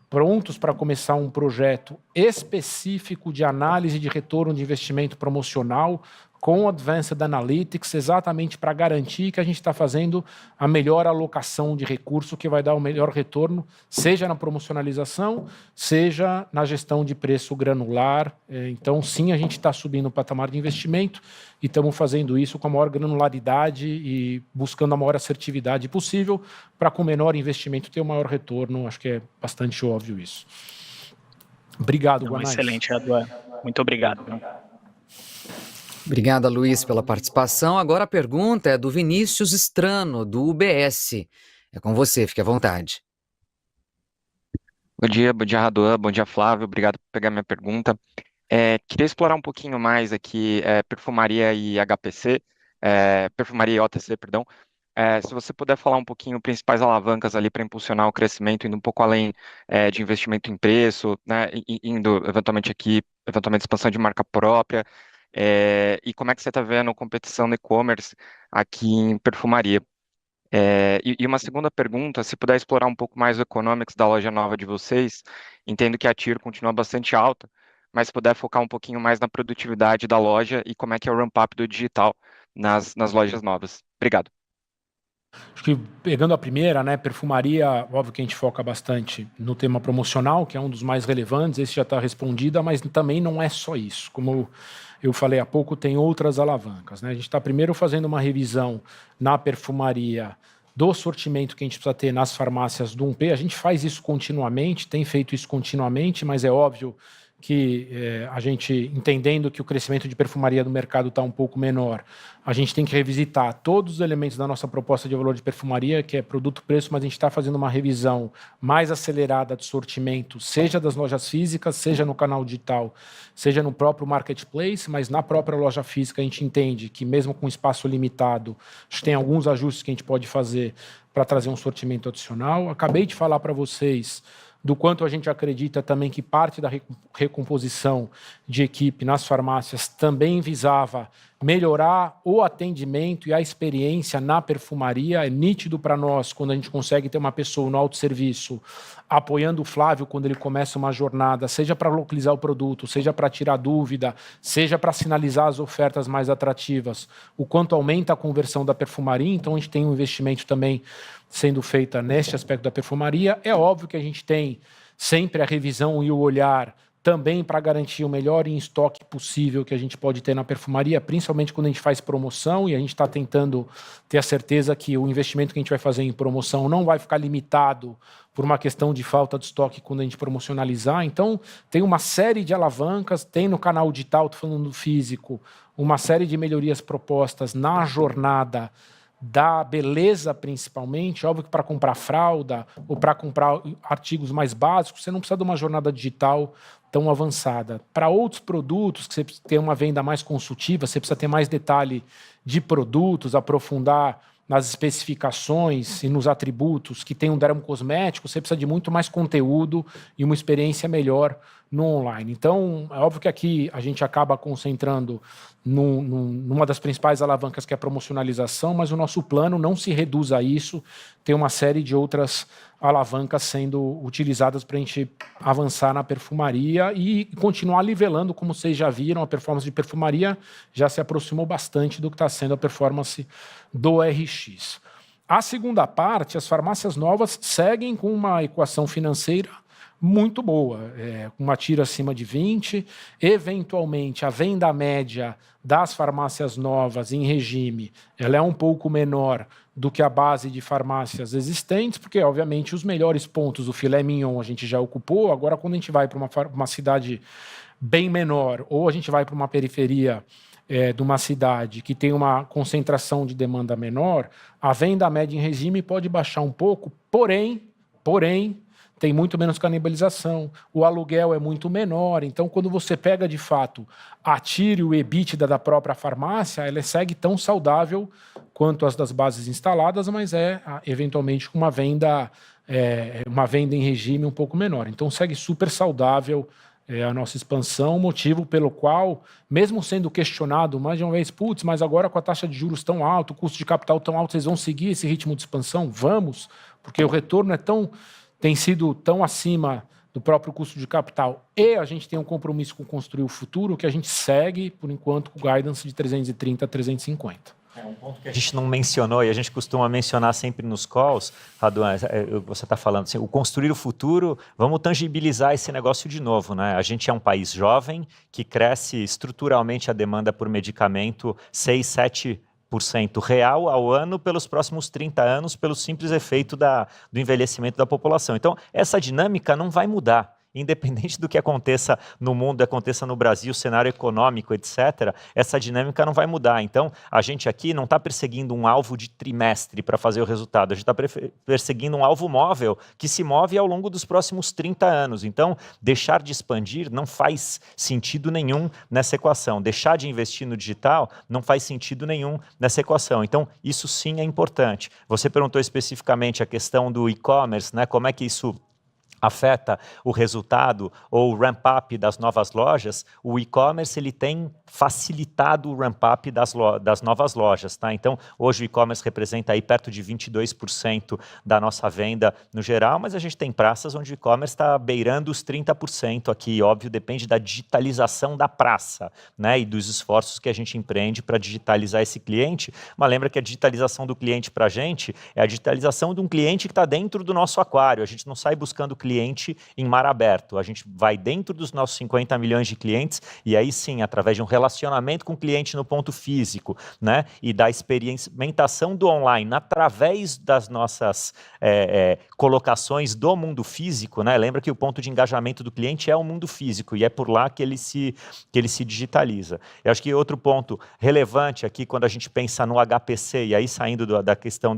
Speaker 2: prontos para começar um projeto específico de análise de retorno de investimento promocional com Advanced Analytics, exatamente para garantir que a gente está fazendo a melhor alocação de recurso que vai dar o melhor retorno, seja na promocionalização, seja na gestão de preço granular. Então, sim, a gente está subindo o patamar de investimento e estamos fazendo isso com a maior granularidade e buscando a maior assertividade possível para, com o menor investimento, ter o maior retorno. Acho que é bastante óbvio isso. Obrigado, Guanais.
Speaker 6: Excelente, Raduan. Muito obrigado.
Speaker 1: Obrigada, Luiz, pela participação. Agora a pergunta é do Vinícius Strano, do UBS. É com você, fique à vontade.
Speaker 7: Bom dia, Raduan, bom dia, Flávio, obrigado por pegar minha pergunta. Queria explorar um pouquinho mais aqui perfumaria e HPC, perfumaria e OTC, perdão. Se você puder falar um pouquinho principais alavancas ali para impulsionar o crescimento, indo um pouco além de investimento em preço, né, indo eventualmente expansão de marca própria, e como é que você está vendo a competição no e-commerce aqui em perfumaria. E uma segunda pergunta, se puder explorar um pouco mais o economics da loja nova de vocês, entendo que a TIR continua bastante alta, mas se puder focar um pouquinho mais na produtividade da loja e como é que é o ramp-up do digital nas lojas novas. Obrigado.
Speaker 2: Acho que pegando a primeira, né, perfumaria, óbvio que a gente foca bastante no tema promocional, que é um dos mais relevantes, esse já está respondido, mas também não é só isso. Como eu falei há pouco, tem outras alavancas, né? A gente está primeiro fazendo uma revisão na perfumaria do sortimento que a gente precisa ter nas farmácias do 1P. A gente faz isso continuamente, tem feito isso continuamente, mas é óbvio que a gente, entendendo que o crescimento de perfumaria do mercado está um pouco menor, a gente tem que revisitar todos os elementos da nossa proposta de valor de perfumaria, que é produto-preço, mas a gente está fazendo uma revisão mais acelerada de sortimento, seja das lojas físicas, seja no canal digital, seja no próprio marketplace, mas na própria loja física a gente entende que mesmo com espaço limitado, acho que tem alguns ajustes que a gente pode fazer para trazer um sortimento adicional. Acabei de falar para vocês do quanto a gente acredita também que parte da recomposição de equipe nas farmácias também visava melhorar o atendimento e a experiência na perfumaria. É nítido para nós quando a gente consegue ter uma pessoa no autosserviço apoiando o Flávio quando ele começa uma jornada, seja para localizar o produto, seja para tirar dúvida, seja para sinalizar as ofertas mais atrativas, o quanto aumenta a conversão da perfumaria. Então, a gente tem um investimento também sendo feito neste aspecto da perfumaria. É óbvio que a gente tem sempre a revisão e o olhar também para garantir o melhor em estoque possível que a gente pode ter na perfumaria, principalmente quando a gente faz promoção, e a gente está tentando ter a certeza que o investimento que a gente vai fazer em promoção não vai ficar limitado por uma questão de falta de estoque quando a gente promocionalizar. Então, tem uma série de alavancas, tem no canal digital, estou falando do físico, uma série de melhorias propostas na jornada da beleza, principalmente. Óbvio que para comprar fralda ou para comprar artigos mais básicos, você não precisa de uma jornada digital tão avançada. Para outros produtos, que você precisa ter uma venda mais consultiva, você precisa ter mais detalhe de produtos, aprofundar nas especificações e nos atributos que tem um dermocosmético, você precisa de muito mais conteúdo e uma experiência melhor no online. Então, é óbvio que aqui a gente acaba concentrando numa das principais alavancas, que é a promocionalização, mas o nosso plano não se reduz a isso, tem uma série de outras alavancas sendo utilizadas para a gente avançar na perfumaria e continuar nivelando. Como vocês já viram, a performance de perfumaria já se aproximou bastante do que está sendo a performance do RX. A segunda parte, as farmácias novas seguem com uma equação financeira muito boa, uma TIR acima de 20, eventualmente a venda média das farmácias novas em regime, ela é um pouco menor do que a base de farmácias existentes, porque obviamente os melhores pontos do filé mignon a gente já ocupou. Agora, quando a gente vai para uma cidade bem menor, ou a gente vai para uma periferia de uma cidade que tem uma concentração de demanda menor, a venda média em regime pode baixar um pouco, porém, tem muito menos canibalização, o aluguel é muito menor. Então, quando você pega de fato a TIR e o EBITDA da própria farmácia, ela segue tão saudável quanto as das bases instaladas, mas eventualmente com uma venda em regime um pouco menor. Então, segue super saudável a nossa expansão, motivo pelo qual, mesmo sendo questionado mais de uma vez, mas agora com a taxa de juros tão alta, o custo de capital tão alto, vocês vão seguir esse ritmo de expansão? Vamos, porque o retorno tem sido tão acima do próprio custo de capital, e a gente tem um compromisso com construir o futuro, que a gente segue, por enquanto, com o guidance de 330 a 350.
Speaker 3: Um ponto que a gente não mencionou, e a gente costuma mencionar sempre nos calls, Raduan, você está falando assim, o construir o futuro, vamos tangibilizar esse negócio de novo, né? A gente é um país jovem, que cresce estruturalmente a demanda por medicamento 6, 7% real ao ano pelos próximos 30 anos, pelo simples efeito do envelhecimento da população. Então, essa dinâmica não vai mudar. Independente do que aconteça no mundo, aconteça no Brasil, cenário econômico, etc., essa dinâmica não vai mudar. Então, a gente aqui não está perseguindo um alvo de trimestre para fazer o resultado, a gente está perseguindo um alvo móvel que se move ao longo dos próximos 30 anos. Então, deixar de expandir não faz sentido nenhum nessa equação. Deixar de investir no digital não faz sentido nenhum nessa equação. Então, isso sim é importante. Você perguntou especificamente a questão do e-commerce, né? Como é que isso afeta o resultado ou o ramp-up das novas lojas. O e-commerce ele tem facilitado o ramp-up das novas lojas, tá? Então, hoje o e-commerce representa aí perto de 22% da nossa venda no geral, mas a gente tem praças onde o e-commerce está beirando os 30% aqui, óbvio, depende da digitalização da praça, né? E dos esforços que a gente empreende para digitalizar esse cliente. Mas lembra que a digitalização do cliente para a gente é a digitalização de um cliente que está dentro do nosso aquário. A gente não sai buscando cliente em mar aberto. A gente vai dentro dos nossos 50 milhões de clientes e aí sim, através de um relacionamento com o cliente no ponto físico, né, e da experimentação do online através das nossas colocações do mundo físico, né, lembra que o ponto de engajamento do cliente é o mundo físico e é por lá que ele se digitaliza. Eu acho que outro ponto relevante aqui, quando a gente pensa no HPC, e aí saindo da questão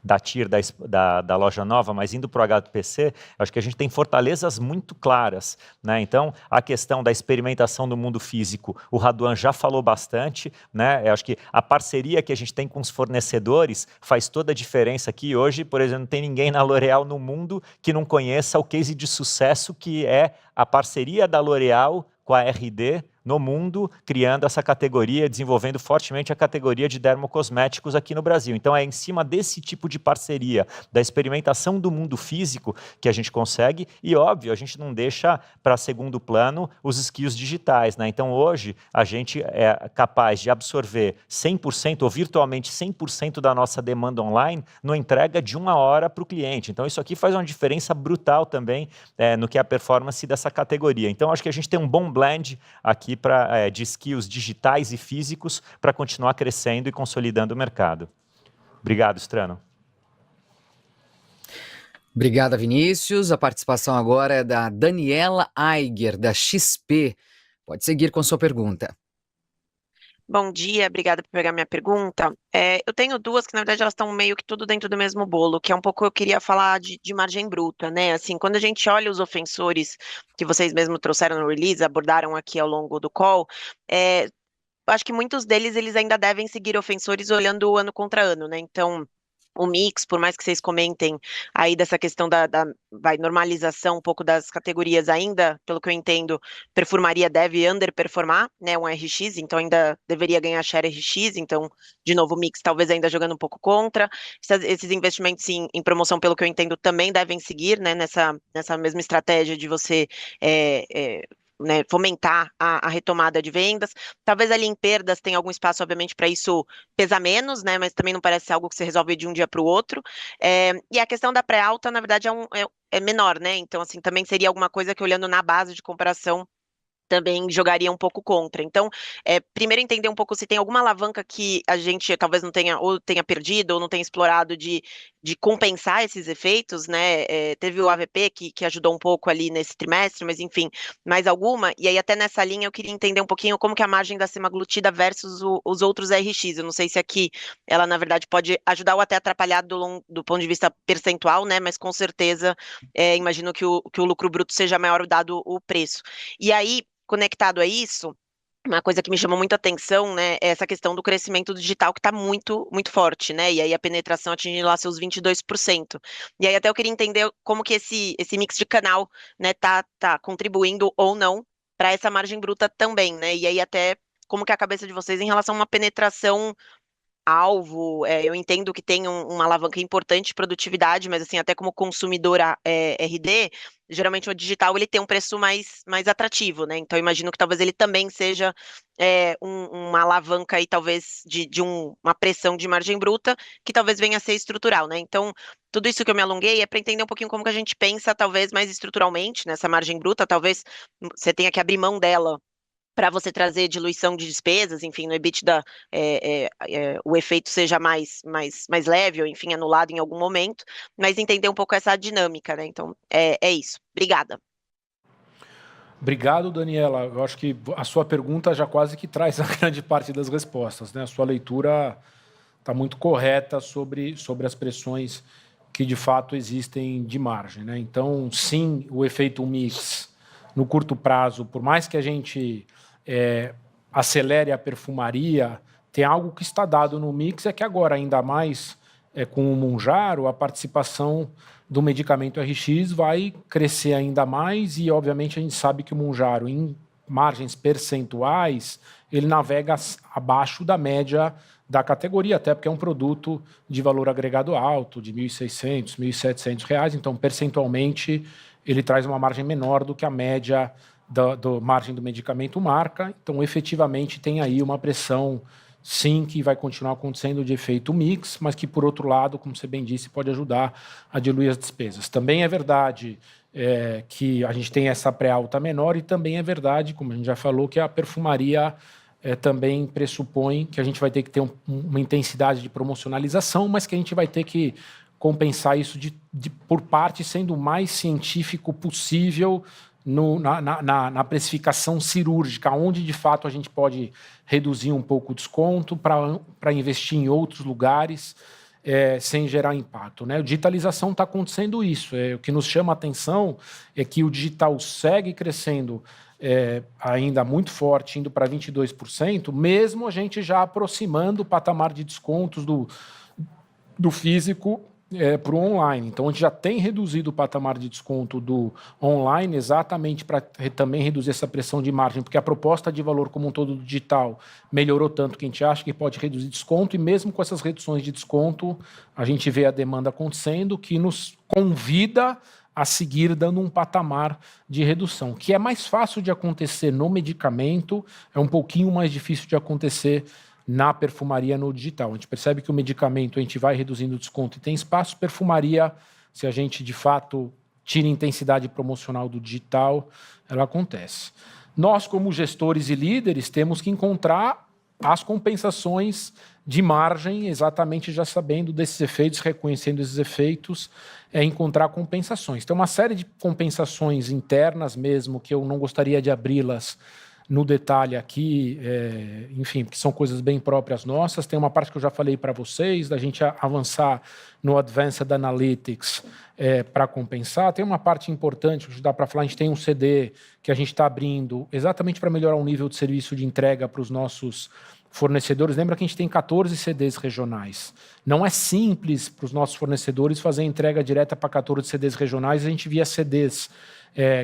Speaker 3: da TIR, da loja nova, mas indo para o HPC, acho que a gente tem fortalezas muito claras, né? Então, a questão da experimentação do mundo físico, o Raduan já falou bastante, né? Eu acho que a parceria que a gente tem com os fornecedores faz toda a diferença aqui. Hoje, por exemplo, não tem ninguém na L'Oréal no mundo que não conheça o case de sucesso que é a parceria da L'Oréal com a RD no mundo, criando essa categoria, desenvolvendo fortemente a categoria de dermocosméticos aqui no Brasil. Então, é em cima desse tipo de parceria, da experimentação do mundo físico, que a gente consegue, e óbvio, a gente não deixa para segundo plano os skills digitais, né? Então, hoje, a gente é capaz de absorver 100% ou virtualmente 100% da nossa demanda online numa entrega de 1 hora para o cliente. Então, isso aqui faz uma diferença brutal também no que é a performance dessa categoria. Então, acho que a gente tem um bom blend aqui de skills digitais e físicos para continuar crescendo e consolidando o mercado. Obrigado, Strano.
Speaker 1: Obrigada, Vinícius. A participação agora é da Daniela Aiger, da XP. Pode seguir com sua pergunta.
Speaker 8: Bom dia, obrigada por pegar minha pergunta. Eu tenho duas que, na verdade, elas estão meio que tudo dentro do mesmo bolo, que é um pouco eu queria falar de margem bruta, né? Assim, quando a gente olha os ofensores que vocês mesmos trouxeram no release, abordaram aqui ao longo do call, acho que muitos deles, eles ainda devem seguir ofensores olhando ano contra ano, né? Então, o mix, por mais que vocês comentem aí dessa questão da normalização um pouco das categorias ainda, pelo que eu entendo, perfumaria deve underperformar, né, um RX, então ainda deveria ganhar share RX, então, de novo, o mix talvez ainda jogando um pouco contra. Esses investimentos em promoção, pelo que eu entendo, também devem seguir, né, nessa mesma estratégia de você né, fomentar a retomada de vendas. Talvez ali em perdas tenha algum espaço, obviamente, para isso pesar menos, né, mas também não parece ser algo que se resolve de um dia para o outro. E a questão da pré-alta, na verdade, é menor, né? Então, assim, também seria alguma coisa que, olhando na base de comparação, também jogaria um pouco contra. Então, primeiro entender um pouco se tem alguma alavanca que a gente talvez não tenha, ou tenha perdido, ou não tenha explorado de compensar esses efeitos, né? Teve o AVP que ajudou um pouco ali nesse trimestre, mas enfim, mais alguma. E aí, até nessa linha, eu queria entender um pouquinho como que a margem da semaglutida versus os outros RX. Eu não sei se aqui ela, na verdade, pode ajudar ou até atrapalhar do ponto de vista percentual, né? Mas com certeza, imagino que o lucro bruto seja maior dado o preço. E aí, conectado a isso, uma coisa que me chamou muita atenção, né, é essa questão do crescimento digital que está muito, muito forte, né, e aí a penetração atingindo lá seus 22%. E aí até eu queria entender como que esse mix de canal, né, tá contribuindo ou não para essa margem bruta também, né, e aí até como que é a cabeça de vocês em relação a uma penetração alvo? Eu entendo que tem uma alavanca importante de produtividade, mas assim, até como consumidora RD, geralmente o digital ele tem um preço mais atrativo, né? Então, imagino que talvez ele também seja uma alavanca aí, talvez, de uma pressão de margem bruta, que talvez venha a ser estrutural, né? Então, tudo isso que eu me alonguei é para entender um pouquinho como que a gente pensa, talvez, mais estruturalmente nessa margem bruta, talvez você tenha que abrir mão dela para você trazer diluição de despesas, enfim, no EBITDA o efeito seja mais leve, ou enfim, anulado em algum momento, mas entender um pouco essa dinâmica, né? Então, é isso. Obrigada.
Speaker 2: Obrigado, Daniela. Eu acho que a sua pergunta já quase que traz a grande parte das respostas, né? A sua leitura está muito correta sobre as pressões que, de fato, existem de margem, né? Então, sim, o efeito mix no curto prazo, por mais que a gente acelere a perfumaria, tem algo que está dado no mix, é que agora, ainda mais com o Mounjaro, a participação do medicamento RX vai crescer ainda mais e, obviamente, a gente sabe que o Mounjaro, em margens percentuais, ele navega abaixo da média da categoria, até porque é um produto de valor agregado alto, de R$ 1.600, R$ 1.700, então, percentualmente, ele traz uma margem menor do que a média da margem do medicamento marca, então efetivamente tem aí uma pressão, sim, que vai continuar acontecendo de efeito mix, mas que, por outro lado, como você bem disse, pode ajudar a diluir as despesas. Também é verdade que a gente tem essa pré-alta menor e também é verdade, como a gente já falou, que a perfumaria também pressupõe que a gente vai ter que ter uma intensidade de promocionalização, mas que a gente vai ter que compensar isso por parte, sendo o mais científico possível na precificação cirúrgica, onde de fato a gente pode reduzir um pouco o desconto para investir em outros lugares sem gerar impacto, né? A digitalização está acontecendo isso. O que nos chama a atenção é que o digital segue crescendo ainda muito forte, indo para 22%, mesmo a gente já aproximando o patamar de descontos do físico para o online. Então, a gente já tem reduzido o patamar de desconto do online exatamente para também reduzir essa pressão de margem, porque a proposta de valor como um todo do digital melhorou tanto que a gente acha que pode reduzir desconto, e mesmo com essas reduções de desconto, a gente vê a demanda acontecendo, que nos convida a seguir dando um patamar de redução, que é mais fácil de acontecer no medicamento, é um pouquinho mais difícil de acontecer na perfumaria no digital. A gente percebe que o medicamento a gente vai reduzindo o desconto e tem espaço. Perfumaria, se a gente de fato tira a intensidade promocional do digital, ela acontece. Nós, como gestores e líderes, temos que encontrar as compensações de margem, exatamente já sabendo desses efeitos, reconhecendo esses efeitos, encontrar compensações. Tem uma série de compensações internas mesmo, que eu não gostaria de abri-las no detalhe aqui, enfim, que são coisas bem próprias nossas. Tem uma parte que eu já falei para vocês, da gente avançar no Advanced Analytics para compensar. Tem uma parte importante, que dá para falar, a gente tem um CD que a gente está abrindo exatamente para melhorar o nível de serviço de entrega para os nossos fornecedores. Lembra que a gente tem 14 CDs regionais. Não é simples para os nossos fornecedores fazer entrega direta para 14 CDs regionais. A gente via CDs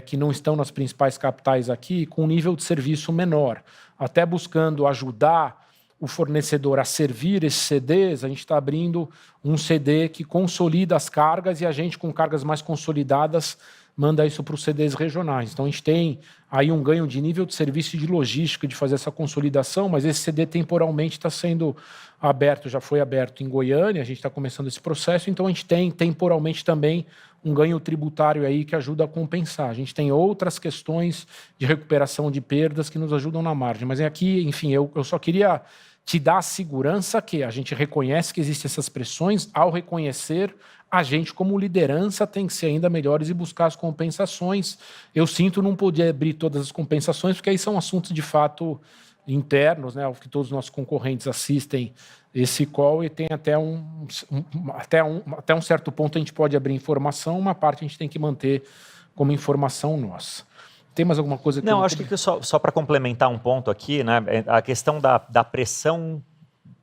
Speaker 2: que não estão nas principais capitais aqui, com um nível de serviço menor. Até buscando ajudar o fornecedor a servir esses CDs, a gente está abrindo um CD que consolida as cargas e a gente, com cargas mais consolidadas, manda isso para os CDs regionais. Então, a gente tem aí um ganho de nível de serviço e de logística de fazer essa consolidação, mas esse CD temporalmente está sendo aberto, já foi aberto em Goiânia, a gente está começando esse processo, então a gente tem temporalmente também um ganho tributário aí que ajuda a compensar. A gente tem outras questões de recuperação de perdas que nos ajudam na margem, mas aqui, enfim, eu só queria te dar a segurança que a gente reconhece que existem essas pressões. Ao reconhecer, a gente, como liderança, tem que ser ainda melhores e buscar as compensações. Eu sinto não poder abrir todas as compensações, porque aí são assuntos de fato internos, né, que todos os nossos concorrentes assistem esse call, e tem até um certo ponto a gente pode abrir informação, uma parte a gente tem que manter como informação nossa. Tem mais alguma coisa que...
Speaker 3: Não, acho que só para complementar um ponto aqui, né, a questão da pressão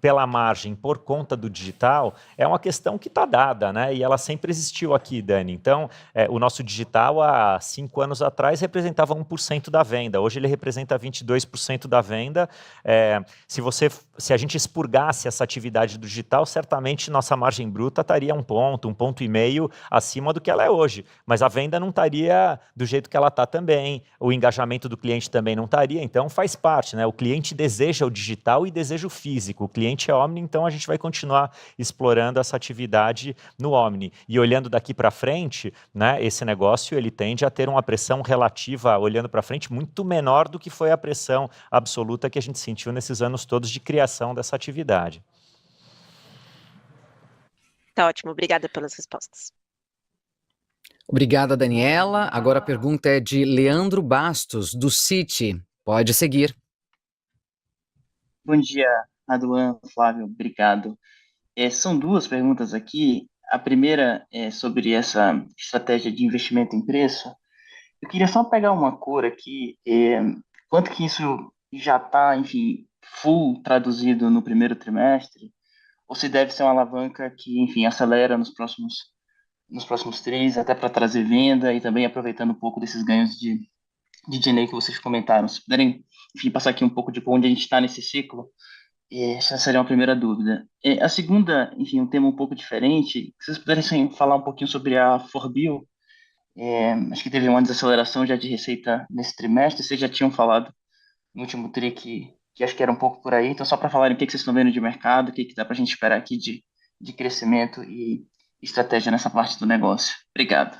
Speaker 3: pela margem por conta do digital é uma questão que está dada, né? E ela sempre existiu aqui, Dani. Então, o nosso digital há 5 anos atrás representava 1% da venda. Hoje ele representa 22% da venda. Se a gente expurgasse essa atividade do digital, certamente nossa margem bruta estaria 1 ponto e meio acima do que ela é hoje. Mas a venda não estaria do jeito que ela está também. O engajamento do cliente também não estaria. Então, faz parte, né? O cliente deseja o digital e deseja o físico. O cliente é Omni, então a gente vai continuar explorando essa atividade no Omni. E olhando daqui para frente, né, esse negócio ele tende a ter uma pressão relativa, olhando para frente, muito menor do que foi a pressão absoluta que a gente sentiu nesses anos todos de criação dessa atividade.
Speaker 8: Tá ótimo, obrigada pelas respostas.
Speaker 1: Obrigada, Daniela. Agora a pergunta é de Leandro Bastos, do Citi. Pode seguir.
Speaker 9: Bom dia, Raduan, Flávio, obrigado. São 2 perguntas aqui. A primeira é sobre essa estratégia de investimento em preço. Eu queria só pegar uma cor aqui, quanto que isso já está, enfim, full traduzido no primeiro trimestre, ou se deve ser uma alavanca que, enfim, acelera nos próximos 3, até para trazer venda e também aproveitando um pouco desses ganhos de DNA que vocês comentaram. Se puderem, enfim, passar aqui um pouco de onde a gente está nesse ciclo, essa seria uma primeira dúvida. A segunda, enfim, um tema um pouco diferente, se vocês puderem falar um pouquinho sobre a Forbil, acho que teve uma desaceleração já de receita nesse trimestre, vocês já tinham falado no último tri que acho que era um pouco por aí, então só para falarem o que vocês estão vendo de mercado, o que dá para a gente esperar aqui de crescimento e estratégia nessa parte do negócio. Obrigado.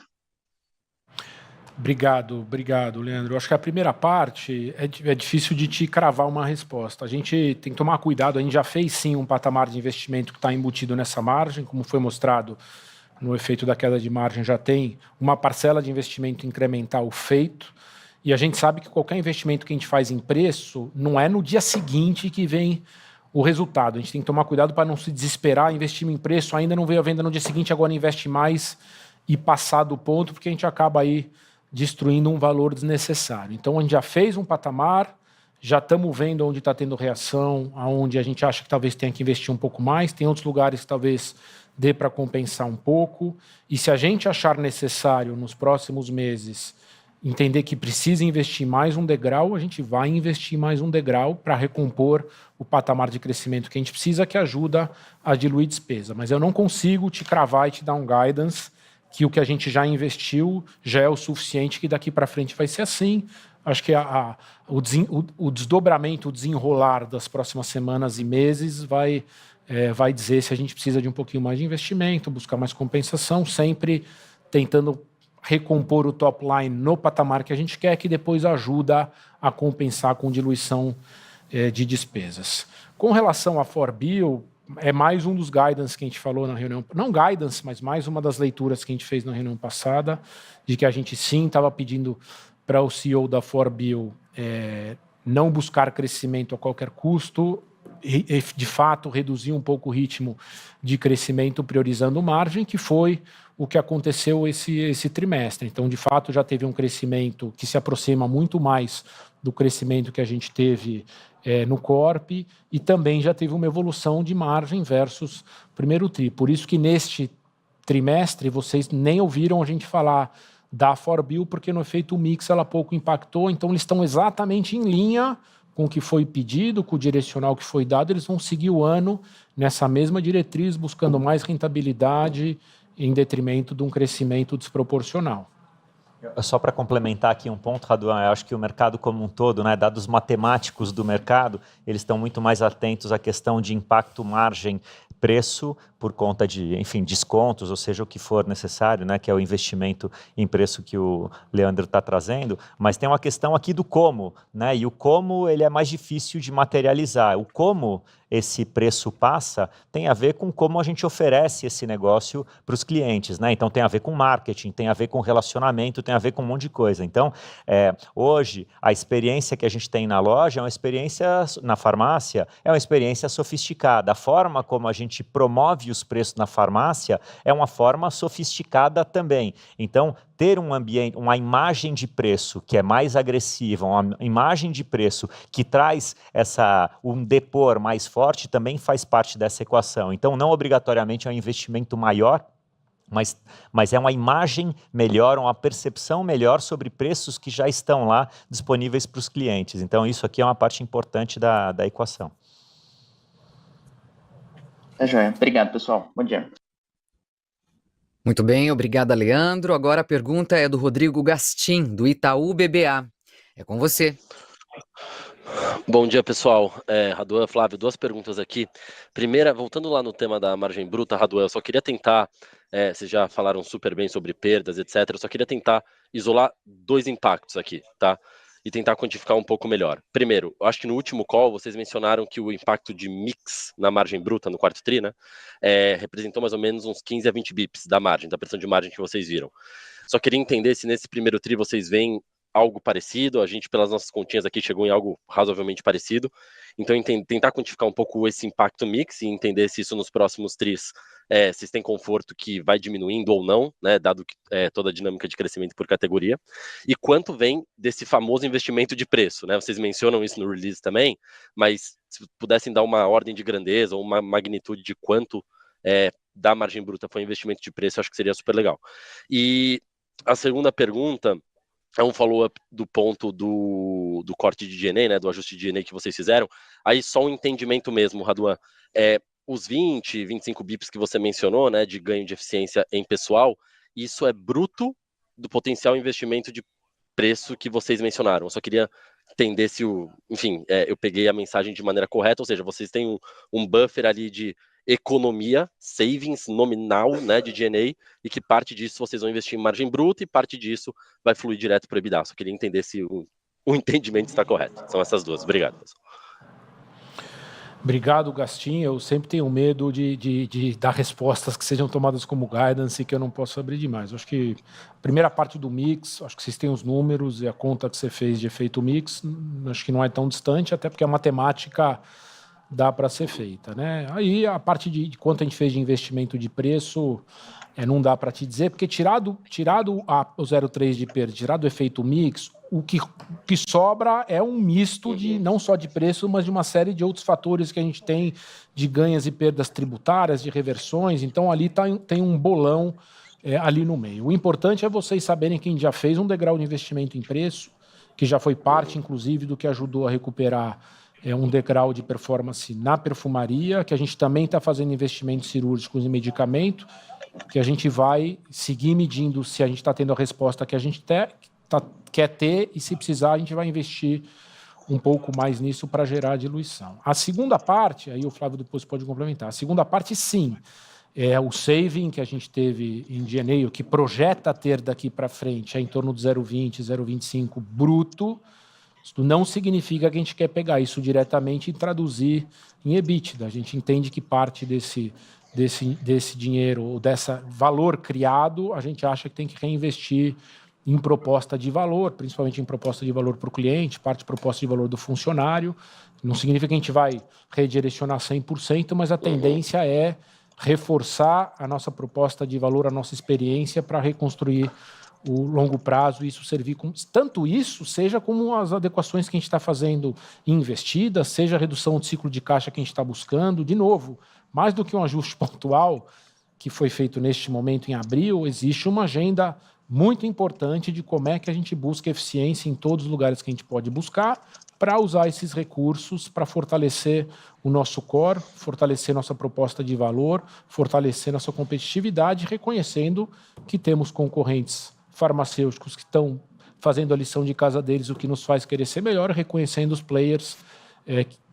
Speaker 2: Obrigado, Leandro. Eu acho que a primeira parte é difícil de te cravar uma resposta. A gente tem que tomar cuidado, a gente já fez sim um patamar de investimento que está embutido nessa margem, como foi mostrado no efeito da queda de margem, já tem uma parcela de investimento incremental feito, e a gente sabe que qualquer investimento que a gente faz em preço não é no dia seguinte que vem o resultado. A gente tem que tomar cuidado para não se desesperar, investir em preço, ainda não veio a venda no dia seguinte, agora investe mais e passar do ponto, porque a gente acaba aí destruindo um valor desnecessário. Então, a gente já fez um patamar, já estamos vendo onde está tendo reação, aonde a gente acha que talvez tenha que investir um pouco mais, tem outros lugares que talvez dê para compensar um pouco, e se a gente achar necessário nos próximos meses entender que precisa investir mais um degrau, a gente vai investir mais um degrau para recompor o patamar de crescimento que a gente precisa, que ajuda a diluir despesa. Mas eu não consigo te cravar e te dar um guidance que o que a gente já investiu já é o suficiente, que daqui para frente vai ser assim. Acho que o desdobramento, o desenrolar das próximas semanas e meses vai dizer se a gente precisa de um pouquinho mais de investimento, buscar mais compensação, sempre tentando recompor o top line no patamar que a gente quer, que depois ajuda a compensar com diluição de despesas. Com relação à Forbil, é mais um dos guidance que a gente falou na reunião, não guidance, mas mais uma das leituras que a gente fez na reunião passada, de que a gente sim estava pedindo para o CEO da Forbil não buscar crescimento a qualquer custo, de fato reduzir um pouco o ritmo de crescimento priorizando margem, que foi o que aconteceu esse trimestre. Então, de fato, já teve um crescimento que se aproxima muito mais do crescimento que a gente teve no Corp, e também já teve uma evolução de margem versus primeiro tri. Por isso que neste trimestre vocês nem ouviram a gente falar da Forbil, porque no efeito mix ela pouco impactou, então eles estão exatamente em linha com o que foi pedido, com o direcional que foi dado, eles vão seguir o ano nessa mesma diretriz, buscando mais rentabilidade em detrimento de um crescimento desproporcional.
Speaker 3: Só para complementar aqui um ponto, Raduan, eu acho que o mercado como um todo, né, dados matemáticos do mercado, eles estão muito mais atentos à questão de impacto margem preço por conta de, enfim, descontos, ou seja, o que for necessário, né, que é o investimento em preço que o Leandro está trazendo, mas tem uma questão aqui do como, né, e o como ele é mais difícil de materializar. O como esse preço passa tem a ver com como a gente oferece esse negócio para os clientes, né? Então tem a ver com marketing, tem a ver com relacionamento, tem a ver com um monte de coisa. Então, hoje, a experiência que a gente tem na loja é uma experiência, na farmácia, é uma experiência sofisticada. A forma como a gente promove os preços na farmácia é uma forma sofisticada também. Então, ter um ambiente, uma imagem de preço que é mais agressiva, uma imagem de preço que traz um depor mais forte, também faz parte dessa equação. Então, não obrigatoriamente é um investimento maior, mas é uma imagem melhor, uma percepção melhor sobre preços que já estão lá disponíveis para os clientes. Então, isso aqui é uma parte importante da equação.
Speaker 9: Tá joia. Obrigado, pessoal. Bom dia.
Speaker 1: Muito bem, obrigada, Leandro. Agora a pergunta é do Rodrigo Gastim, do Itaú BBA. É com você.
Speaker 10: Bom dia, pessoal. Raduan, Flávio, duas perguntas aqui. Primeira, voltando lá no tema da margem bruta, Raduan, eu só queria tentar, vocês já falaram super bem sobre perdas, etc. Eu só queria tentar isolar dois impactos aqui, tá? E tentar quantificar um pouco melhor. Primeiro, eu acho que no último call vocês mencionaram que o impacto de mix na margem bruta no quarto tri, né, representou mais ou menos uns 15 a 20 bips da margem, da pressão de margem que vocês viram. Só queria entender se nesse primeiro tri vocês veem algo parecido, a gente pelas nossas continhas aqui chegou em algo razoavelmente parecido, então tentar quantificar um pouco esse impacto mix e entender se isso nos próximos tris, vocês têm conforto que vai diminuindo ou não, né, dado que, toda a dinâmica de crescimento por categoria, e quanto vem desse famoso investimento de preço, né, vocês mencionam isso no release também, mas se pudessem dar uma ordem de grandeza ou uma magnitude de quanto da margem bruta foi investimento de preço, acho que seria super legal. E a segunda pergunta é um follow-up do ponto do corte de G&A, né, do ajuste de G&A que vocês fizeram. Aí só um entendimento mesmo, Raduan. Os 20, 25 bips que você mencionou, né, de ganho de eficiência em pessoal, isso é bruto do potencial investimento de preço que vocês mencionaram. Eu só queria entender se eu peguei a mensagem de maneira correta, ou seja, vocês têm um buffer ali de economia, savings nominal, né, de G&A, e que parte disso vocês vão investir em margem bruta e parte disso vai fluir direto para o EBITDA. Só queria entender se o entendimento está correto. São essas duas. Obrigado, pessoal.
Speaker 2: Obrigado, Gastim. Eu sempre tenho medo de dar respostas que sejam tomadas como guidance e que eu não posso abrir demais. Acho que a primeira parte do mix, acho que vocês têm os números e a conta que você fez de efeito mix, acho que não é tão distante, até porque a matemática dá para ser feita, né? Aí a parte de quanto a gente fez de investimento de preço, não dá para te dizer, porque tirado o 0,3 de perda, tirado o efeito mix, o que sobra é um misto de não só de preço, mas de uma série de outros fatores que a gente tem de ganhas e perdas tributárias, de reversões. Então ali tem um bolão ali no meio. O importante é vocês saberem que a gente já fez um degrau de investimento em preço, que já foi parte, inclusive, do que ajudou a recuperar um degrau de performance na perfumaria, que a gente também está fazendo investimentos cirúrgicos em medicamento, que a gente vai seguir medindo se a gente está tendo a resposta que a gente quer ter, e se precisar a gente vai investir um pouco mais nisso para gerar diluição. A segunda parte, aí o Flávio depois pode complementar, a segunda parte sim, é o saving que a gente teve em G&A, o que projeta ter daqui para frente é em torno de 0,20, 0,25 bruto. Isso não significa que a gente quer pegar isso diretamente e traduzir em EBITDA. A gente entende que parte desse dinheiro, ou desse valor criado, a gente acha que tem que reinvestir em proposta de valor, principalmente em proposta de valor para o cliente, parte de proposta de valor do funcionário. Não significa que a gente vai redirecionar 100%, mas a tendência é reforçar a nossa proposta de valor, a nossa experiência para reconstruir o longo prazo, e isso servir como tanto isso, seja como as adequações que a gente está fazendo em investidas, seja a redução de ciclo de caixa que a gente está buscando. De novo, mais do que um ajuste pontual que foi feito neste momento em abril, existe uma agenda muito importante de como é que a gente busca eficiência em todos os lugares que a gente pode buscar, para usar esses recursos para fortalecer o nosso core, fortalecer nossa proposta de valor, fortalecer nossa competitividade, reconhecendo que temos concorrentes farmacêuticos que estão fazendo a lição de casa deles, o que nos faz querer ser melhor, reconhecendo os players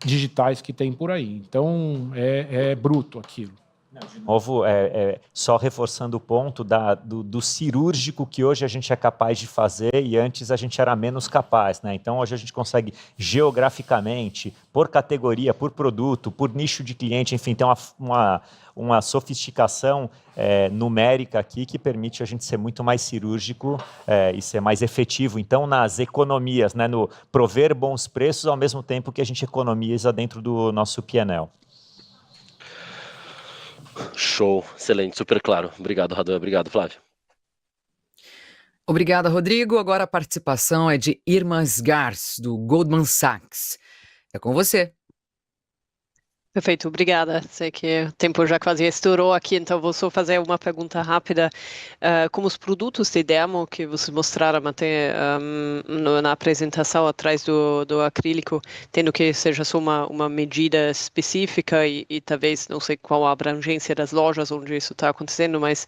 Speaker 2: digitais que tem por aí. Então, é bruto aquilo.
Speaker 3: De novo, só reforçando o ponto do cirúrgico que hoje a gente é capaz de fazer e antes a gente era menos capaz, né? Então, hoje a gente consegue geograficamente, por categoria, por produto, por nicho de cliente, enfim, tem uma sofisticação numérica aqui que permite a gente ser muito mais cirúrgico e ser mais efetivo. Então, nas economias, né, no prover bons preços ao mesmo tempo que a gente economiza dentro do nosso P&L.
Speaker 10: Show, excelente, super claro. Obrigado, Raduan. Obrigado, Flávio.
Speaker 1: Obrigada, Rodrigo. Agora a participação é de Irma Sgars, do Goldman Sachs. É com você.
Speaker 11: Perfeito, obrigada. Sei que o tempo já quase estourou aqui, então vou só fazer uma pergunta rápida. Como os produtos de demo que vocês mostraram até na apresentação atrás do acrílico, tendo que seja só uma medida específica e talvez, não sei qual a abrangência das lojas onde isso está acontecendo, mas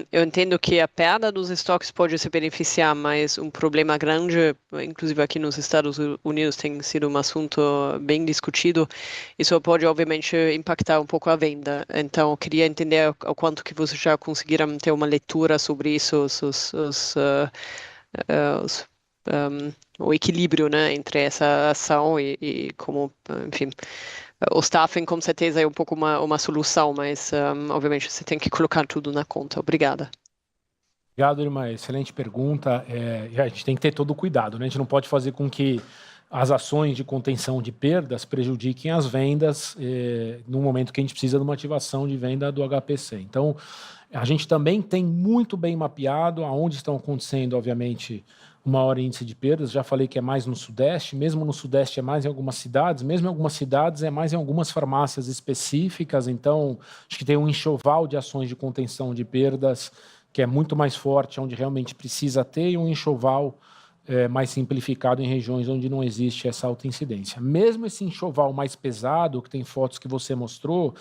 Speaker 11: eu entendo que a perda dos estoques pode se beneficiar, mas um problema grande, inclusive aqui nos Estados Unidos tem sido um assunto bem discutido. Isso pode, obviamente, impactar um pouco a venda. Então, eu queria entender o quanto que vocês já conseguiram ter uma leitura sobre isso, o equilíbrio, né, entre essa ação e como, enfim, o staffing, com certeza, é um pouco uma solução, mas, obviamente, você tem que colocar tudo na conta. Obrigada.
Speaker 2: Obrigado, irmã. Excelente pergunta. A gente tem que ter todo o cuidado, né? A gente não pode fazer com que as ações de contenção de perdas prejudiquem as vendas no momento que a gente precisa de uma ativação de venda do HPC. Então, a gente também tem muito bem mapeado aonde estão acontecendo, obviamente, o maior índice de perdas. Já falei que é mais no Sudeste, mesmo no Sudeste é mais em algumas cidades, mesmo em algumas cidades é mais em algumas farmácias específicas. Então, acho que tem um enxoval de ações de contenção de perdas que é muito mais forte, onde realmente precisa ter, e um enxoval mais simplificado em regiões onde não existe essa alta incidência. Mesmo esse enxoval mais pesado, que tem fotos que você mostrou,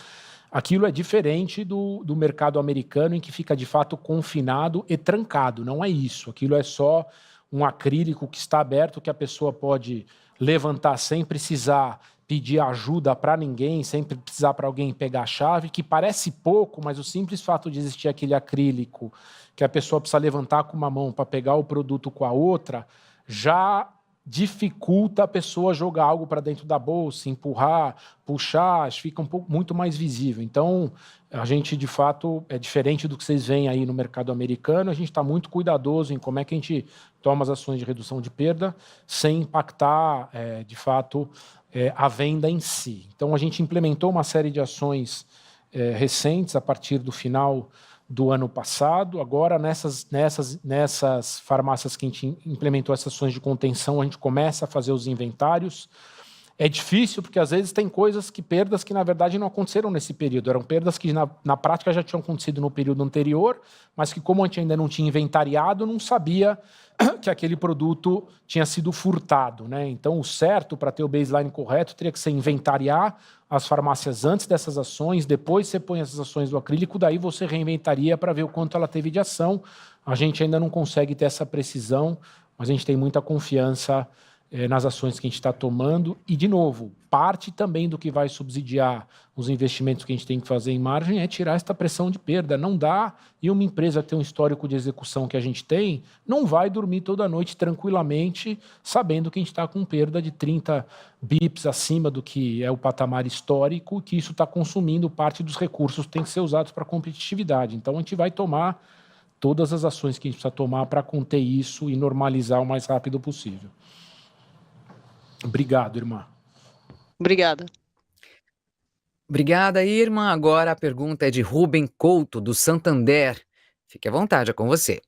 Speaker 2: aquilo é diferente do mercado americano, em que fica de fato confinado e trancado. Não é isso. Aquilo é só um acrílico que está aberto, que a pessoa pode levantar sem precisar pedir ajuda para ninguém, sem precisar para alguém pegar a chave, que parece pouco, mas o simples fato de existir aquele acrílico que a pessoa precisa levantar com uma mão para pegar o produto com a outra, já dificulta a pessoa jogar algo para dentro da bolsa, empurrar, puxar, fica muito mais visível. Então, a gente, de fato, é diferente do que vocês veem aí no mercado americano, a gente está muito cuidadoso em como é que a gente toma as ações de redução de perda sem impactar, de fato, a venda em si. Então, a gente implementou uma série de ações recentes a partir do final do ano passado. Agora, nessas farmácias que a gente implementou essas ações de contenção, a gente começa a fazer os inventários. É difícil porque, às vezes, tem perdas que, na verdade, não aconteceram nesse período. Eram perdas que, na prática, já tinham acontecido no período anterior, mas que, como a gente ainda não tinha inventariado, não sabia que aquele produto tinha sido furtado, né? Então, o certo, para ter o baseline correto, teria que ser inventariar as farmácias antes dessas ações, depois você põe essas ações do acrílico, daí você reinventaria para ver o quanto ela teve de ação. A gente ainda não consegue ter essa precisão, mas a gente tem muita confiança nas ações que a gente está tomando. E, de novo, parte também do que vai subsidiar os investimentos que a gente tem que fazer em margem é tirar essa pressão de perda. Não dá, e uma empresa que tem um histórico de execução que a gente tem, não vai dormir toda noite tranquilamente, sabendo que a gente está com perda de 30 bips acima do que é o patamar histórico, que isso está consumindo parte dos recursos que têm que ser usados para competitividade. Então, a gente vai tomar todas as ações que a gente precisa tomar para conter isso e normalizar o mais rápido possível. Obrigado, irmã.
Speaker 11: Obrigada.
Speaker 1: Obrigada, Irma. Agora a pergunta é de Ruben Couto, do Santander. Fique à vontade, é com você.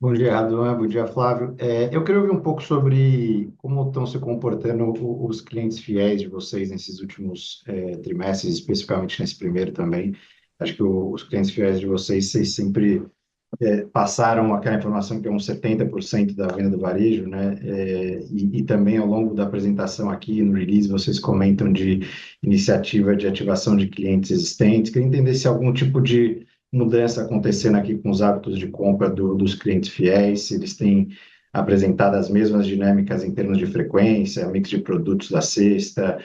Speaker 12: Bom dia, Raduan. Bom dia, Flávio. Eu queria ouvir um pouco sobre como estão se comportando os clientes fiéis de vocês nesses últimos trimestres, especificamente nesse primeiro também. Acho que os clientes fiéis de vocês sempre passaram aquela informação que é uns 70% da venda do varejo, né? E também ao longo da apresentação aqui no release, vocês comentam de iniciativa de ativação de clientes existentes. Queria entender se algum tipo de mudança acontecendo aqui com os hábitos de compra dos clientes fiéis, se eles têm apresentado as mesmas dinâmicas em termos de frequência, mix de produtos da cesta,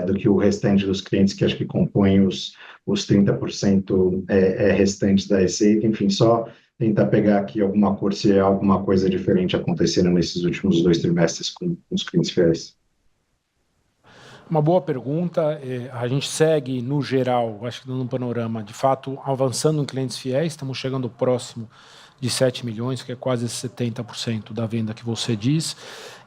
Speaker 12: do que o restante dos clientes que acho que compõem os 30% restantes da receita. Enfim, só tentar pegar aqui alguma cor, se é alguma coisa diferente acontecendo nesses últimos 2 trimestres com os clientes fiéis.
Speaker 2: Uma boa pergunta. A gente segue, no geral, acho que dando um panorama, de fato, avançando em clientes fiéis. Estamos chegando próximo de 7 milhões, que é quase 70% da venda que você diz.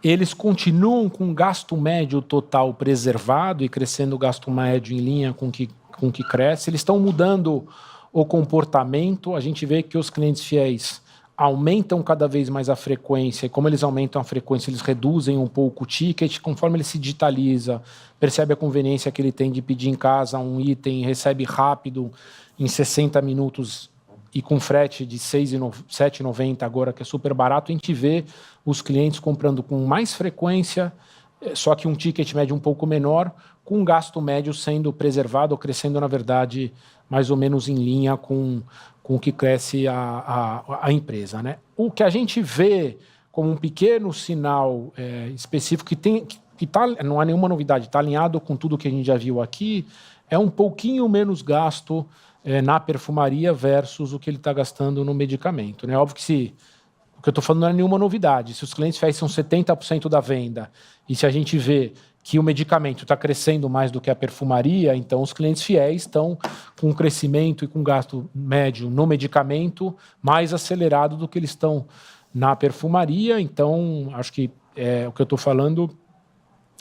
Speaker 2: Eles continuam com gasto médio total preservado e crescendo o gasto médio em linha com que cresce. Eles estão mudando o comportamento, a gente vê que os clientes fiéis aumentam cada vez mais a frequência, e como eles aumentam a frequência, eles reduzem um pouco o ticket, conforme ele se digitaliza, percebe a conveniência que ele tem de pedir em casa um item, recebe rápido, em 60 minutos, e com frete de R$ 7,90 agora, que é super barato, a gente vê os clientes comprando com mais frequência, só que um ticket médio um pouco menor, com um gasto médio sendo preservado, ou crescendo, na verdade, mais ou menos em linha com o que cresce a empresa, né? O que a gente vê como um pequeno sinal específico que tá, não há nenhuma novidade, está alinhado com tudo que a gente já viu aqui, é um pouquinho menos gasto na perfumaria versus o que ele está gastando no medicamento, né? Óbvio que o que eu estou falando não é nenhuma novidade. Se os clientes fiéis são 70% da venda e se a gente vê que o medicamento está crescendo mais do que a perfumaria, então os clientes fiéis estão com um crescimento e com gasto médio no medicamento mais acelerado do que eles estão na perfumaria. Então, acho que o que eu estou falando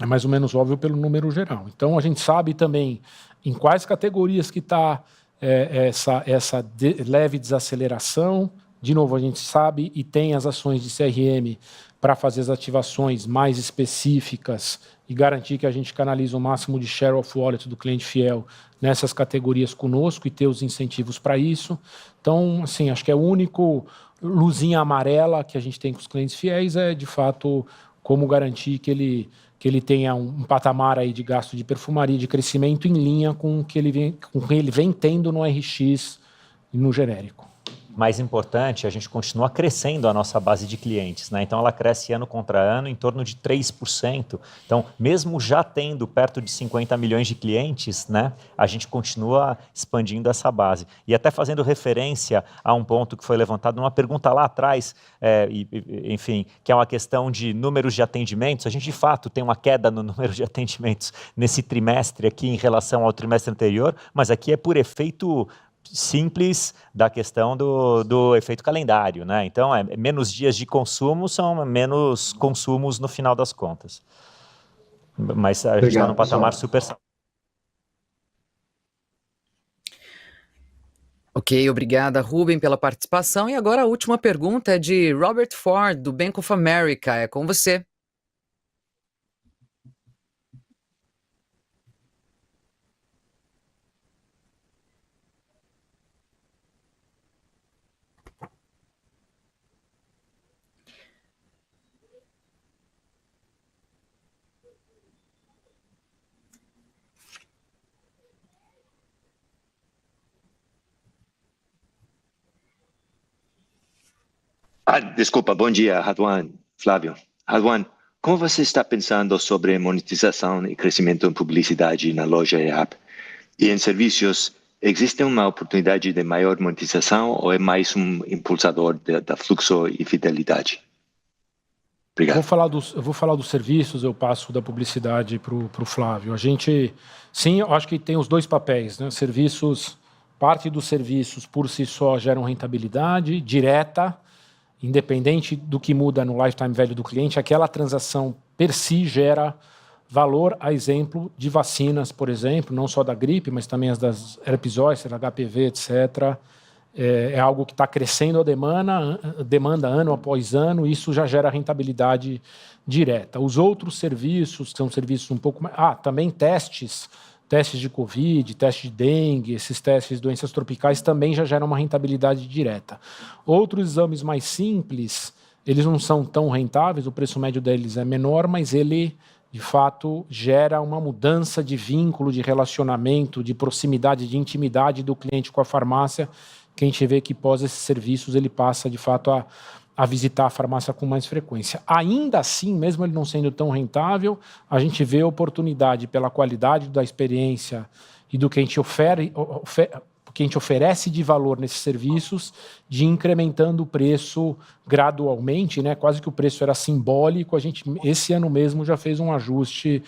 Speaker 2: é mais ou menos óbvio pelo número geral. Então, a gente sabe também em quais categorias que está essa leve desaceleração. De novo, a gente sabe e tem as ações de CRM para fazer as ativações mais específicas e garantir que a gente canaliza o máximo de share of wallet do cliente fiel nessas categorias conosco e ter os incentivos para isso. Então, assim, acho que é o único luzinha amarela que a gente tem com os clientes fiéis é, de fato, como garantir que ele tenha um patamar aí de gasto de perfumaria, de crescimento em linha com o que ele vem tendo no RX e no genérico.
Speaker 3: Mais importante, a gente continua crescendo a nossa base de clientes, né? Então, ela cresce ano contra ano em torno de 3%. Então, mesmo já tendo perto de 50 milhões de clientes, né, a gente continua expandindo essa base. E até fazendo referência a um ponto que foi levantado numa pergunta lá atrás, enfim, que é uma questão de números de atendimentos. A gente, de fato, tem uma queda no número de atendimentos nesse trimestre aqui em relação ao trimestre anterior, mas aqui é por efeito simples da questão do efeito calendário, né? Então, menos dias de consumo são menos consumos no final das contas. Mas a gente está num patamar super...
Speaker 1: Ok, obrigada, Ruben, pela participação. E agora a última pergunta é de Robert Ford, do Bank of America. É com você.
Speaker 13: Desculpa, bom dia, Raduan, Flávio. Raduan, como você está pensando sobre monetização e crescimento em publicidade na loja e app? E em serviços, existe uma oportunidade de maior monetização ou é mais um impulsador da fluxo e fidelidade? Obrigado.
Speaker 2: Eu vou falar dos serviços, eu passo da publicidade para o Flávio. A gente, sim, eu acho que tem os dois papéis, né? Serviços, parte dos serviços por si só geram rentabilidade direta, independente do que muda no lifetime value do cliente, aquela transação per si gera valor, a exemplo de vacinas, por exemplo, não só da gripe, mas também as das herpes zoster, HPV, etc. É algo que está crescendo a demanda ano após ano, e isso já gera rentabilidade direta. Os outros serviços, que são serviços um pouco mais... também testes de Covid, teste de dengue, esses testes de doenças tropicais também já geram uma rentabilidade direta. Outros exames mais simples, eles não são tão rentáveis, o preço médio deles é menor, mas ele, de fato, gera uma mudança de vínculo, de relacionamento, de proximidade, de intimidade do cliente com a farmácia, que a gente vê que pós esses serviços ele passa, de fato, a visitar a farmácia com mais frequência. Ainda assim, mesmo ele não sendo tão rentável, a gente vê a oportunidade pela qualidade da experiência e do que a gente oferece de valor nesses serviços, de ir incrementando o preço gradualmente, né? Quase que o preço era simbólico, a gente esse ano mesmo já fez um ajuste,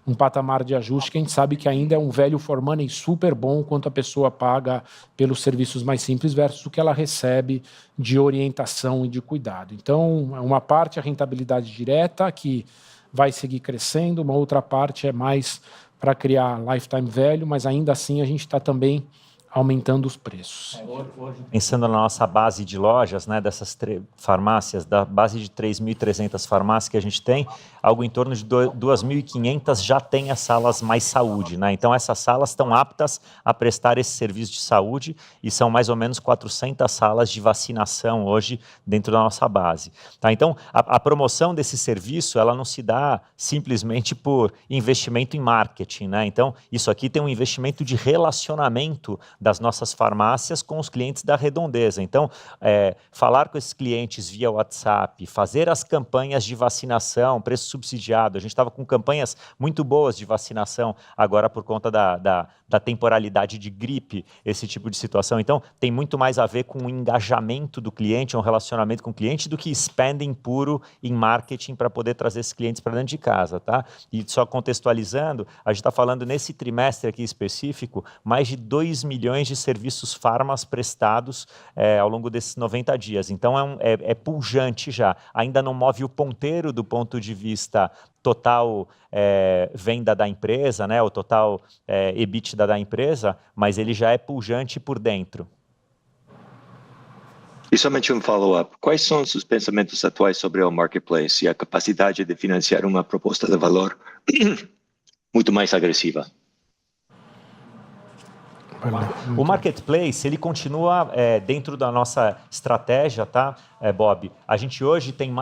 Speaker 2: um patamar de ajuste que a gente sabe que ainda é um value for money super bom quanto a pessoa paga pelos serviços mais simples versus o que ela recebe de orientação e de cuidado. Então, uma parte é a rentabilidade direta, que vai seguir crescendo, uma outra parte é mais para criar lifetime value, mas ainda assim a gente está também aumentando os preços.
Speaker 3: Hoje, pensando na nossa base de lojas, né, dessas farmácias, da base de 3.300 farmácias que a gente tem, algo em torno de 2.500 já tem as salas mais saúde, né? Então essas salas estão aptas a prestar esse serviço de saúde e são mais ou menos 400 salas de vacinação hoje dentro da nossa base. Tá? Então a promoção desse serviço, ela não se dá simplesmente por investimento em marketing, né? Então isso aqui tem um investimento de relacionamento das nossas farmácias com os clientes da Redondeza. Então, falar com esses clientes via WhatsApp, fazer as campanhas de vacinação, preço subsidiado. A gente estava com campanhas muito boas de vacinação agora por conta da temporalidade de gripe, esse tipo de situação. Então, tem muito mais a ver com o engajamento do cliente, um relacionamento com o cliente, do que spending puro em marketing para poder trazer esses clientes para dentro de casa, tá? E só contextualizando, a gente está falando nesse trimestre aqui específico, mais de 2 milhões de serviços farmas prestados ao longo desses 90 dias. Então, é pujante já. Ainda não move o ponteiro do ponto de vista total venda da empresa, né, o total EBITDA da empresa, mas ele já é pujante por dentro.
Speaker 13: E somente um follow-up. Quais são os seus pensamentos atuais sobre o marketplace e a capacidade de financiar uma proposta de valor muito mais agressiva?
Speaker 3: O marketplace, ele continua dentro da nossa estratégia, tá, Bob? A gente hoje tem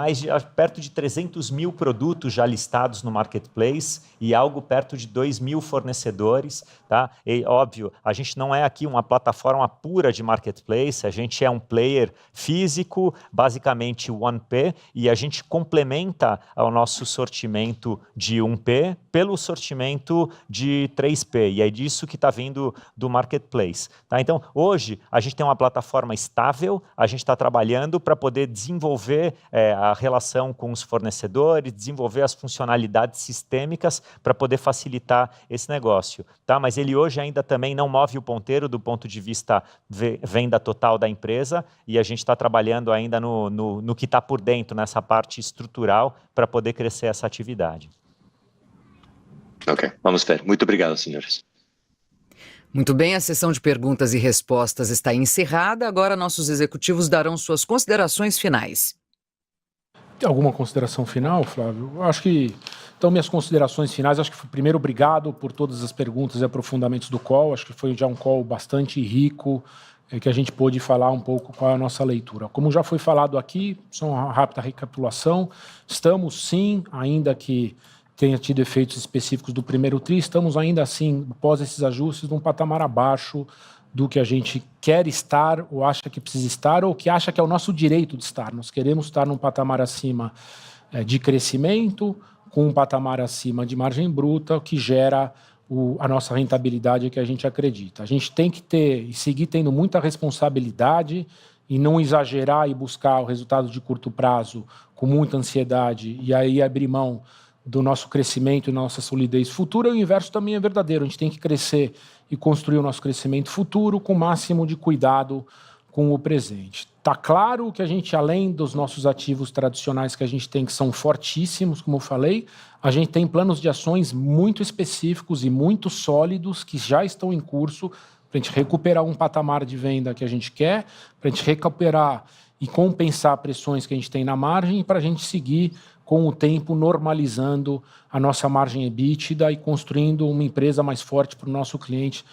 Speaker 3: perto de 300 mil produtos já listados no marketplace e algo perto de 2 mil fornecedores, tá? E, óbvio, a gente não é aqui uma plataforma pura de marketplace, a gente é um player físico, basicamente 1P, e a gente complementa o nosso sortimento de 1P pelo sortimento de 3P, e é disso que está vindo do marketplace. Tá? Então, hoje, a gente tem uma plataforma estável, a gente está trabalhando para poder desenvolver a relação com os fornecedores, desenvolver as funcionalidades sistêmicas para poder facilitar esse negócio. Tá? Mas ele hoje ainda também não move o ponteiro do ponto de vista venda total da empresa, e a gente está trabalhando ainda no que está por dentro, nessa parte estrutural, para poder crescer essa atividade.
Speaker 13: Ok, vamos ver. Muito obrigado, senhores.
Speaker 1: Muito bem, a sessão de perguntas e respostas está encerrada. Agora nossos executivos darão suas considerações finais.
Speaker 2: Tem alguma consideração final, Flávio? Eu acho que, então, minhas considerações finais, acho que, primeiro, obrigado por todas as perguntas e aprofundamentos do call. Acho que foi já um call bastante rico, que a gente pôde falar um pouco qual é a nossa leitura. Como já foi falado aqui, só uma rápida recapitulação, estamos sim, ainda que tenha tido efeitos específicos do primeiro TRI, estamos ainda assim, após esses ajustes, num patamar abaixo do que a gente quer estar, ou acha que precisa estar, ou que acha que é o nosso direito de estar. Nós queremos estar num patamar acima de crescimento, com um patamar acima de margem bruta, que gera a nossa rentabilidade que a gente acredita. A gente tem que ter e seguir tendo muita responsabilidade e não exagerar e buscar o resultado de curto prazo com muita ansiedade e aí abrir mão do nosso crescimento e nossa solidez futura. E o inverso também é verdadeiro. A gente tem que crescer e construir o nosso crescimento futuro com o máximo de cuidado com o presente. Está claro que a gente, além dos nossos ativos tradicionais que a gente tem, que são fortíssimos, como eu falei, a gente tem planos de ações muito específicos e muito sólidos que já estão em curso para a gente recuperar um patamar de venda que a gente quer, para a gente recuperar e compensar pressões que a gente tem na margem e para a gente seguir com o tempo normalizando a nossa margem EBITDA e construindo uma empresa mais forte para o nosso cliente,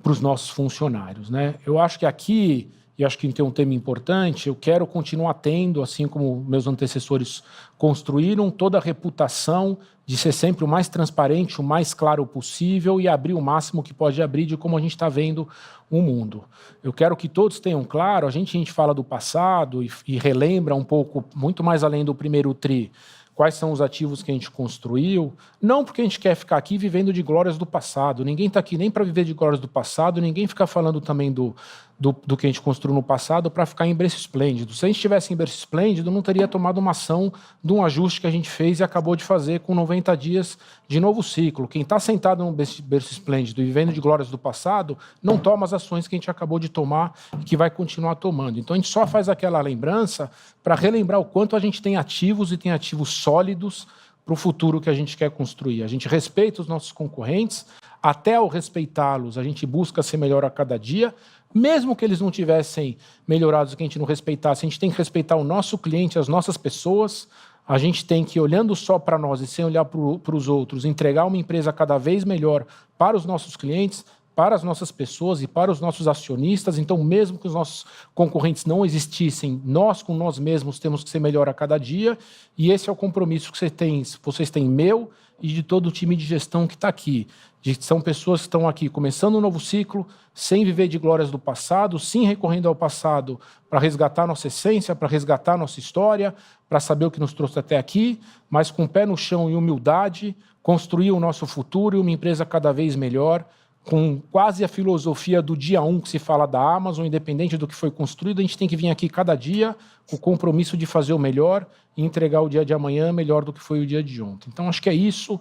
Speaker 2: para os nossos funcionários, né? Eu acho que aqui, e acho que tem um tema importante, eu quero continuar tendo, assim como meus antecessores construíram, toda a reputação de ser sempre o mais transparente, o mais claro possível e abrir o máximo que pode abrir de como a gente está vendo o mundo. Eu quero que todos tenham claro, a gente fala do passado e relembra um pouco, muito mais além do primeiro TRI, quais são os ativos que a gente construiu, não porque a gente quer ficar aqui vivendo de glórias do passado, ninguém está aqui nem para viver de glórias do passado, ninguém fica falando também do que a gente construiu no passado para ficar em berço esplêndido. Se a gente estivesse em berço esplêndido, não teria tomado uma ação de um ajuste que a gente fez e acabou de fazer com 90 dias de novo ciclo. Quem está sentado num berço esplêndido e vivendo de glórias do passado, não toma as ações que a gente acabou de tomar e que vai continuar tomando. Então a gente só faz aquela lembrança para relembrar o quanto a gente tem ativos e tem ativos sólidos para o futuro que a gente quer construir. A gente respeita os nossos concorrentes, até ao respeitá-los, a gente busca ser melhor a cada dia. Mesmo que eles não tivessem melhorados, que a gente não respeitasse, a gente tem que respeitar o nosso cliente, as nossas pessoas. A gente tem que, olhando só para nós e sem olhar para os outros, entregar uma empresa cada vez melhor para os nossos clientes, para as nossas pessoas e para os nossos acionistas. Então, mesmo que os nossos concorrentes não existissem, nós com nós mesmos temos que ser melhor a cada dia. E esse é o compromisso que vocês têm meu e de todo o time de gestão que está aqui. São pessoas que estão aqui começando um novo ciclo, sem viver de glórias do passado, sim recorrendo ao passado para resgatar nossa essência, para resgatar nossa história, para saber o que nos trouxe até aqui, mas com o pé no chão e humildade, construir o nosso futuro e uma empresa cada vez melhor, com quase a filosofia do dia 1 que se fala da Amazon, independente do que foi construído, a gente tem que vir aqui cada dia com o compromisso de fazer o melhor e entregar o dia de amanhã melhor do que foi o dia de ontem. Então, acho que é isso.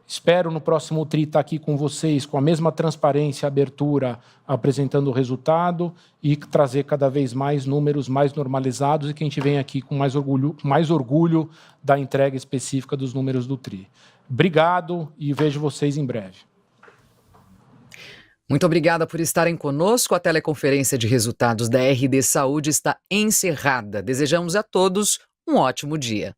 Speaker 2: Espero no próximo TRI estar aqui com vocês com a mesma transparência e abertura, apresentando o resultado e trazer cada vez mais números mais normalizados e que a gente venha aqui com mais orgulho da entrega específica dos números do TRI. Obrigado e vejo vocês em breve.
Speaker 1: Muito obrigada por estarem conosco. A teleconferência de resultados da RD Saúde está encerrada. Desejamos a todos um ótimo dia.